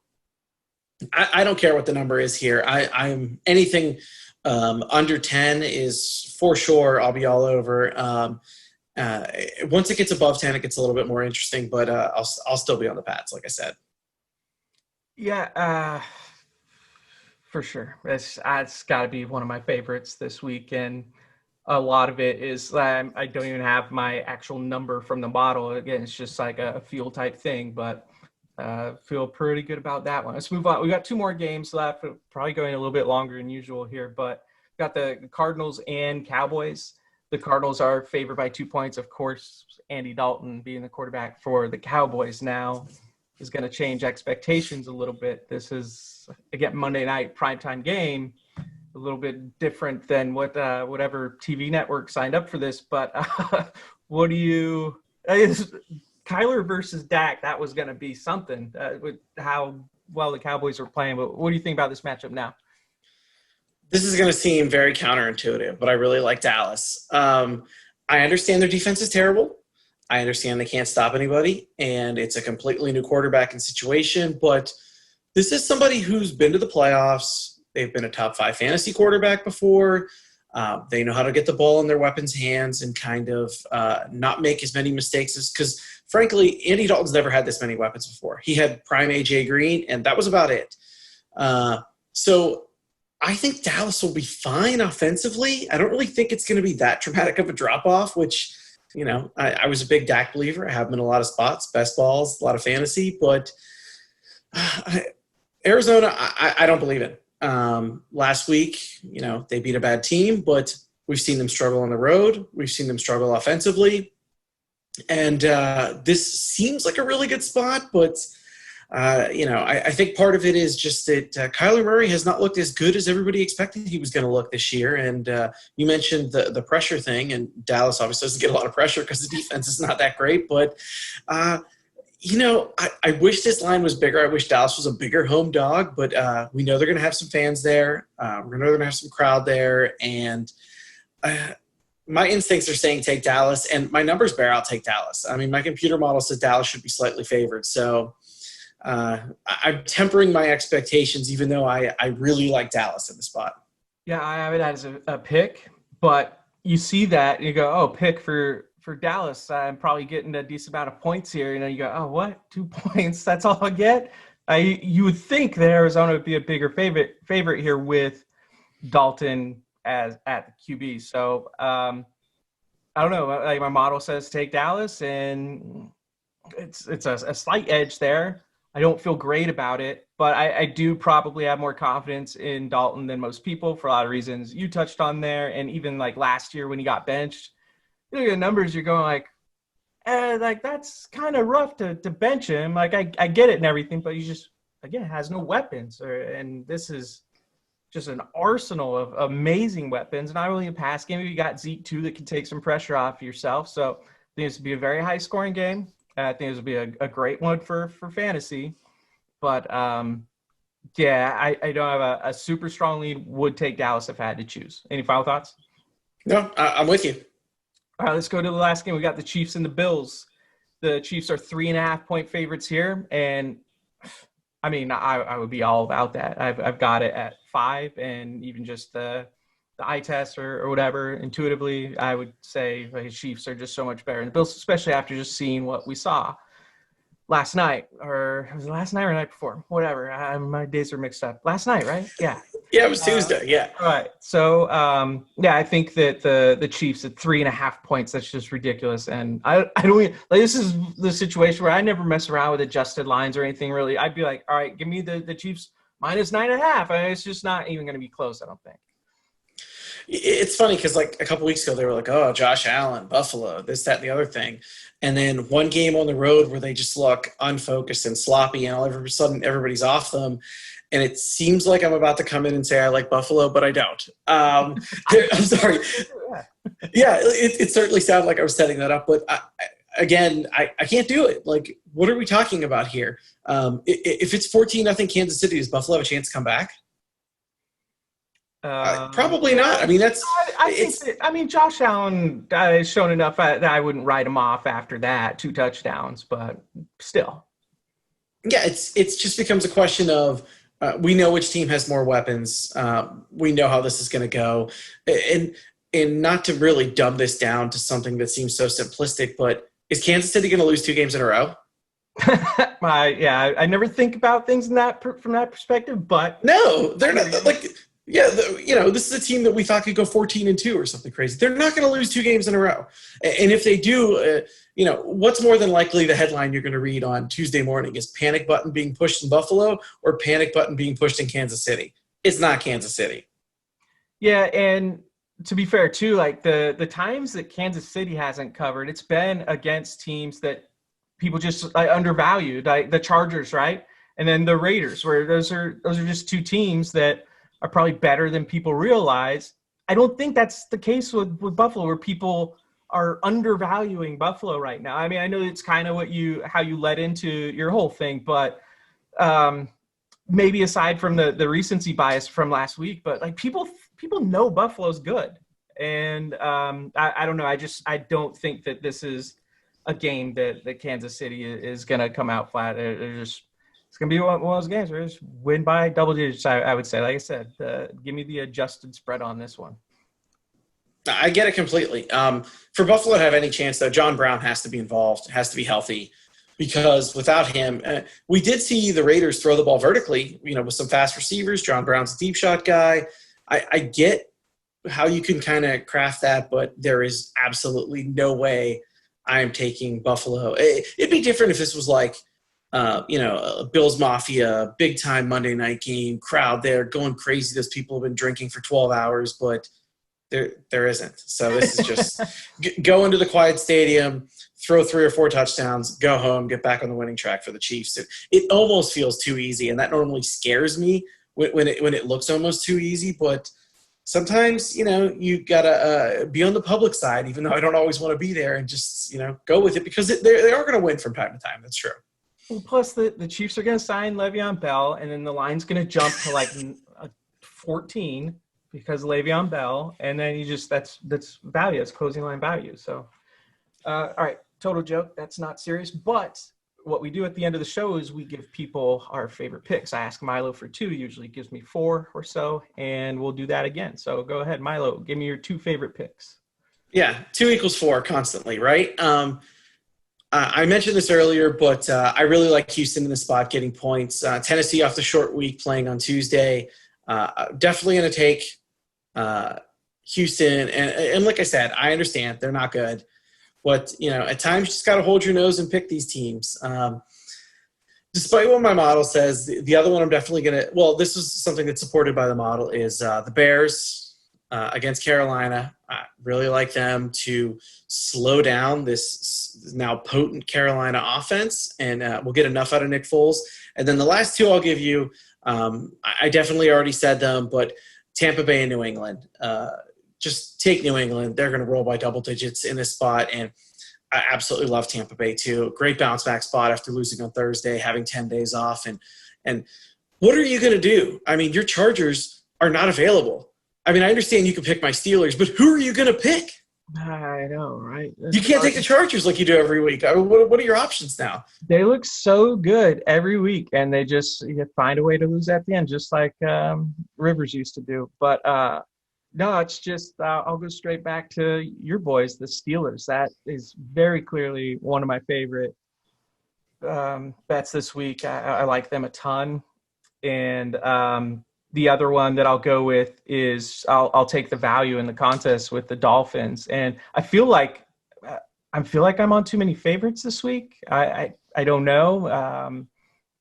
I don't care what the number is here. I'm anything under 10 is for sure. I'll be all over. Once it gets above 10, it gets a little bit more interesting, but I'll still be on the Pats, like I said. Yeah, for sure. It's got to be one of my favorites this week, and a lot of it is I don't even have my actual number from the model. Again, it's just like a feel type thing, but feel pretty good about that one. Let's move on. We got two more games left, probably going a little bit longer than usual here, but we got the Cardinals and Cowboys. The Cardinals are favored by 2 points. Of course, Andy Dalton being the quarterback for the Cowboys now is going to change expectations a little bit. This is, again, Monday night primetime game, a little bit different than what whatever TV network signed up for this. But what do you Kyler versus Dak, that was going to be something with how well the Cowboys were playing. But what do you think about this matchup now? This is going to seem very counterintuitive, but I really like Dallas. I understand their defense is terrible. I understand they can't stop anybody, and it's a completely new quarterback and situation, but this is somebody who's been to the playoffs. They've been a top 5 fantasy quarterback before. They know how to get the ball in their weapons' hands and kind of not make as many mistakes because, frankly, Andy Dalton's never had this many weapons before. He had prime A.J. Green, and that was about it. So I think Dallas will be fine offensively. I don't really think it's going to be that dramatic of a drop-off, which, I was a big Dak believer. I have him in a lot of spots, best balls, a lot of fantasy. But Arizona, I don't believe in. Last week, they beat a bad team, but we've seen them struggle on the road. We've seen them struggle offensively. And this seems like a really good spot, but, I think part of it is just that Kyler Murray has not looked as good as everybody expected he was going to look this year. And you mentioned the pressure thing, and Dallas obviously doesn't get a lot of pressure because the defense is not that great. But, I wish this line was bigger. I wish Dallas was a bigger home dog, but we know they're going to have some fans there. We know they're going to have some crowd there. And my instincts are saying take Dallas, and my numbers bear I'll take Dallas. I mean, my computer model says Dallas should be slightly favored. So I'm tempering my expectations, even though I really like Dallas in the spot. Yeah, I have it as a pick, but you see that and you go, oh, pick for Dallas. I'm probably getting a decent amount of points here. You go, oh, what? 2 points? That's all I get? You would think that Arizona would be a bigger favorite here with Dalton at the QB. So I don't know. Like my model says take Dallas, and it's a slight edge there. I don't feel great about it, but I do probably have more confidence in Dalton than most people for a lot of reasons you touched on there. And even like last year when he got benched, you look at the numbers, you're going like that's kind of rough to bench him. Like I get it and everything, but he just, again, has no weapons. And this is just an arsenal of amazing weapons. Not only a pass game, you got Zeke too that can take some pressure off yourself. So I think this would be a very high scoring game. I think this would be a great one for fantasy. But, I don't have a super strong lead. Would take Dallas if I had to choose. Any final thoughts? No, I'm with you. All right, let's go to the last game. We got the Chiefs and the Bills. The Chiefs are 3.5-point favorites here. And, I mean, I would be all about that. I've got it at 5, and even just the eye test or whatever, intuitively, I would say the Chiefs are just so much better. And the Bills, especially after just seeing what we saw last night, or was it last night or night before? Whatever. My days are mixed up. Last night, right? Yeah. Yeah, it was Tuesday. Yeah. All right. So, I think that the Chiefs at 3.5 points, that's just ridiculous. And I don't this is the situation where I never mess around with adjusted lines or anything really. I'd be like, all right, give me the Chiefs minus 9.5. It's just not even going to be close, I don't think. It's funny because like a couple weeks ago they were like, oh, Josh Allen, Buffalo, this, that, and the other thing. And then one game on the road where they just look unfocused and sloppy, and all of a sudden everybody's off them. And it seems like I'm about to come in and say I like Buffalo, but I don't. I'm sorry. Yeah, it certainly sounded like I was setting that up. But I can't do it. Like, what are we talking about here? If it's 14-0 Kansas City, does Buffalo have a chance to come back? Probably not. I mean, Josh Allen has shown enough that I wouldn't write him off after that 2 touchdowns, but still. Yeah, it's just becomes a question of we know which team has more weapons. We know how this is going to go, and not to really dumb this down to something that seems so simplistic, but is Kansas City going to lose 2 games in a row? I never think about things from that perspective, but no, they're not like. Yeah, this is a team that we thought could go 14-2 or something crazy. They're not going to lose 2 games in a row. And if they do, what's more than likely the headline you're going to read on Tuesday morning is panic button being pushed in Buffalo or panic button being pushed in Kansas City. It's not Kansas City. Yeah, and to be fair, too, like the times that Kansas City hasn't covered, it's been against teams that people just undervalued, like the Chargers, right? And then the Raiders, where those are just 2 teams that are probably better than people realize. I don't think that's the case with Buffalo, where people are undervaluing Buffalo right now. I mean, I know it's kind of how you led into your whole thing, but maybe aside from the recency bias from last week, but like people know Buffalo's good. And I don't know. I don't think that this is a game that Kansas City is going to come out flat. It's going to be one of those games where just win by double digits, I would say. Like I said, give me the adjusted spread on this one. I get it completely. For Buffalo to have any chance, though, John Brown has to be involved, has to be healthy, because without him, we did see the Raiders throw the ball vertically, with some fast receivers. John Brown's a deep shot guy. I get how you can kind of craft that, but there is absolutely no way I am taking Buffalo. It'd be different if this was like, a Bills Mafia, big-time Monday night game, crowd there going crazy. Those people have been drinking for 12 hours, but there isn't. So this is just go into the quiet stadium, throw 3 or 4 touchdowns, go home, get back on the winning track for the Chiefs. It almost feels too easy, and that normally scares me when it looks almost too easy. But sometimes, you gotta be on the public side, even though I don't always want to be there, and just go with it, because they are going to win from time to time. That's true. Well, plus the Chiefs are going to sign Le'Veon Bell, and then the line's going to jump to like 14 because of Le'Veon Bell, and then that's value. It's closing line value. So, all right, total joke. That's not serious. But what we do at the end of the show is we give people our favorite picks. I ask Milo for 2, usually gives me 4 or so, and we'll do that again. So go ahead, Milo, give me your 2 favorite picks. Yeah, 2 = 4 constantly, right? I mentioned this earlier, but I really like Houston in the spot getting points. Tennessee off the short week playing on Tuesday. Definitely going to take Houston. And like I said, I understand they're not good. But, at times you just got to hold your nose and pick these teams. Despite what my model says, the other one I'm definitely going to – well, this is something that's supported by the model is the Bears against Carolina. I really like them to slow down this now potent Carolina offense, and we'll get enough out of Nick Foles. And then the last 2 I'll give you, I definitely already said them, but Tampa Bay and New England. Just take New England. They're going to roll by double digits in this spot, and I absolutely love Tampa Bay too. Great bounce back spot after losing on Thursday, having 10 days off. And what are you going to do? I mean, your Chargers are not available. I mean, I understand you can pick my Steelers, but who are you going to pick? I know, right? You can't take the Chargers like you do every week. I mean, what are your options now? They look so good every week, and they just find a way to lose at the end, just like Rivers used to do. But no, it's just I'll go straight back to your boys, the Steelers. That is very clearly one of my favorite bets this week. I like them a ton. And the other one that I'll go with is I'll take the value in the contest with the Dolphins. And I feel like I'm on too many favorites this week. I don't know.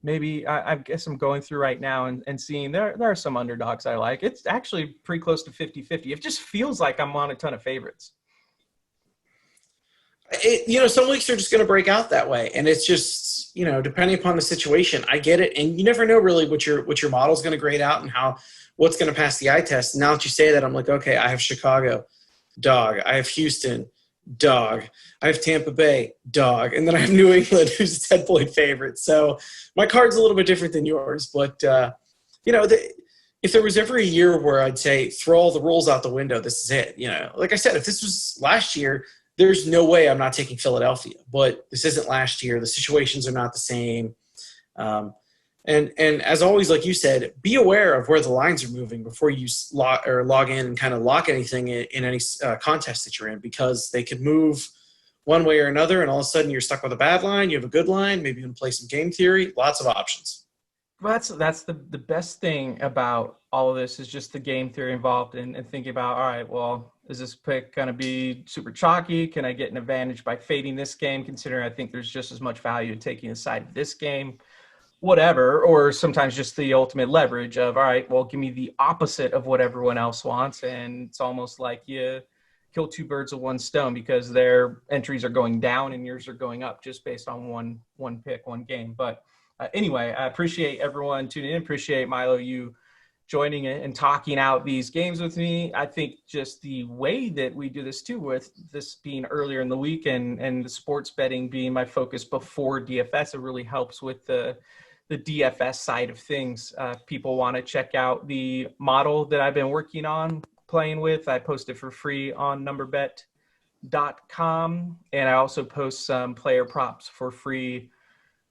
Maybe I guess I'm going through right now and seeing there are some underdogs I like. It's actually pretty close to 50-50. It just feels like I'm on a ton of favorites. Some weeks are just going to break out that way, and it's just depending upon the situation. I get it, and you never know really what your model's going to grade out and what's going to pass the eye test. Now that you say that, I'm like, okay, I have Chicago, dog. I have Houston, dog. I have Tampa Bay, dog, and then I have New England, who's a 10-point favorite. So my card's a little bit different than yours, but if there was ever a year where I'd say throw all the rules out the window, this is it. Like I said, if this was last year, there's no way I'm not taking Philadelphia. But this isn't last year. The situations are not the same. And as always, like you said, be aware of where the lines are moving before you log in and kind of lock anything in any contest that you're in, because they could move one way or another, and all of a sudden you're stuck with a bad line. You have a good line. Maybe you can play some game theory. Lots of options. Well, that's the best thing about all of this is just the game theory involved and thinking about, all right, well, is this pick going to be super chalky? Can I get an advantage by fading this game, considering I think there's just as much value in taking a side of this game? Whatever, or sometimes just the ultimate leverage of, all right, well, give me the opposite of what everyone else wants. And it's almost like you kill 2 birds with 1 stone, because their entries are going down and yours are going up just based on one pick, one game. But anyway, I appreciate everyone tuning in. Appreciate, Milo, you joining and talking out these games with me. I think just the way that we do this too, with this being earlier in the week and the sports betting being my focus before DFS, it really helps with the DFS side of things. People want to check out the model that I've been working on playing with. I posted for free on NumberBet NumberBet.com, and I also post some player props for free,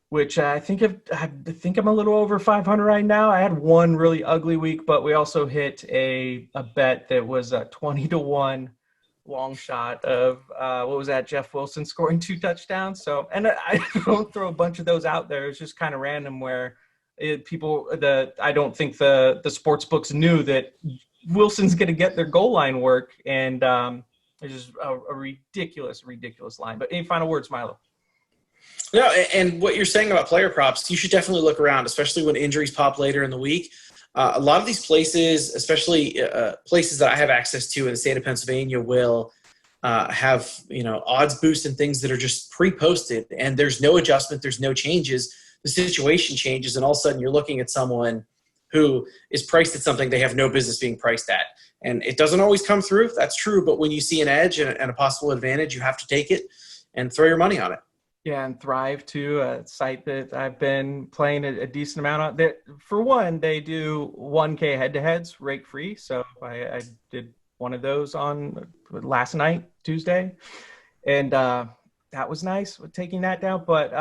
which I think I'm a little over 500 right now. I had one really ugly week, but we also hit a bet that was a 20-1 long shot of what was that? Jeff Wilson scoring 2 touchdowns. So, and I don't throw a bunch of those out there. It's just kind of random where I don't think the sports books knew that Wilson's going to get their goal line work, and it's just a ridiculous line. But any final words, Milo? No, and what you're saying about player props, you should definitely look around, especially when injuries pop later in the week. A lot of these places, especially places that I have access to in the state of Pennsylvania, will have odds boosts and things that are just pre-posted, and there's no adjustment, there's no changes. The situation changes, and all of a sudden you're looking at someone who is priced at something they have no business being priced at. And it doesn't always come through, that's true, but when you see an edge and a possible advantage, you have to take it and throw your money on it. Yeah, and Thrive, too, a site that I've been playing a decent amount on. For one, they do 1K head-to-heads rake-free, so I did one of those on last night, Tuesday, and that was nice with taking that down. But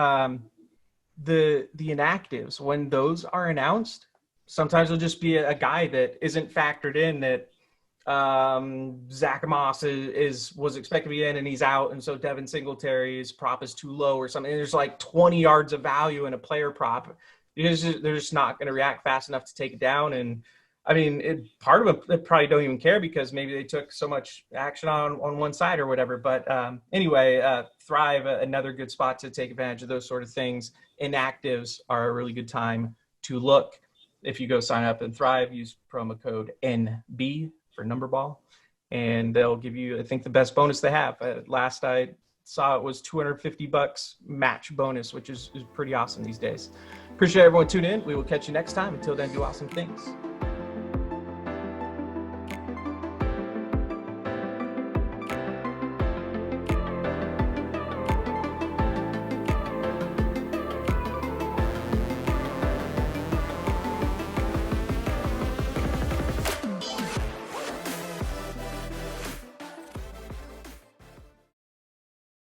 the inactives, when those are announced, sometimes it'll just be a guy that isn't factored in, that Zach Moss was expected to be in and he's out, and so Devin Singletary's prop is too low or something. And there's like 20 yards of value in a player prop. They're just not going to react fast enough to take it down. And I mean, part of it, they probably don't even care because maybe they took so much action on one side or whatever. But anyway, Thrive, another good spot to take advantage of those sort of things. Inactives are a really good time to look. If you go sign up in Thrive, use promo code NB for Numberball, and they'll give you, I think, the best bonus they have. Last I saw it was $250 match bonus, which is pretty awesome these days. Appreciate everyone tuning in. We will catch you next time. Until then, do awesome things.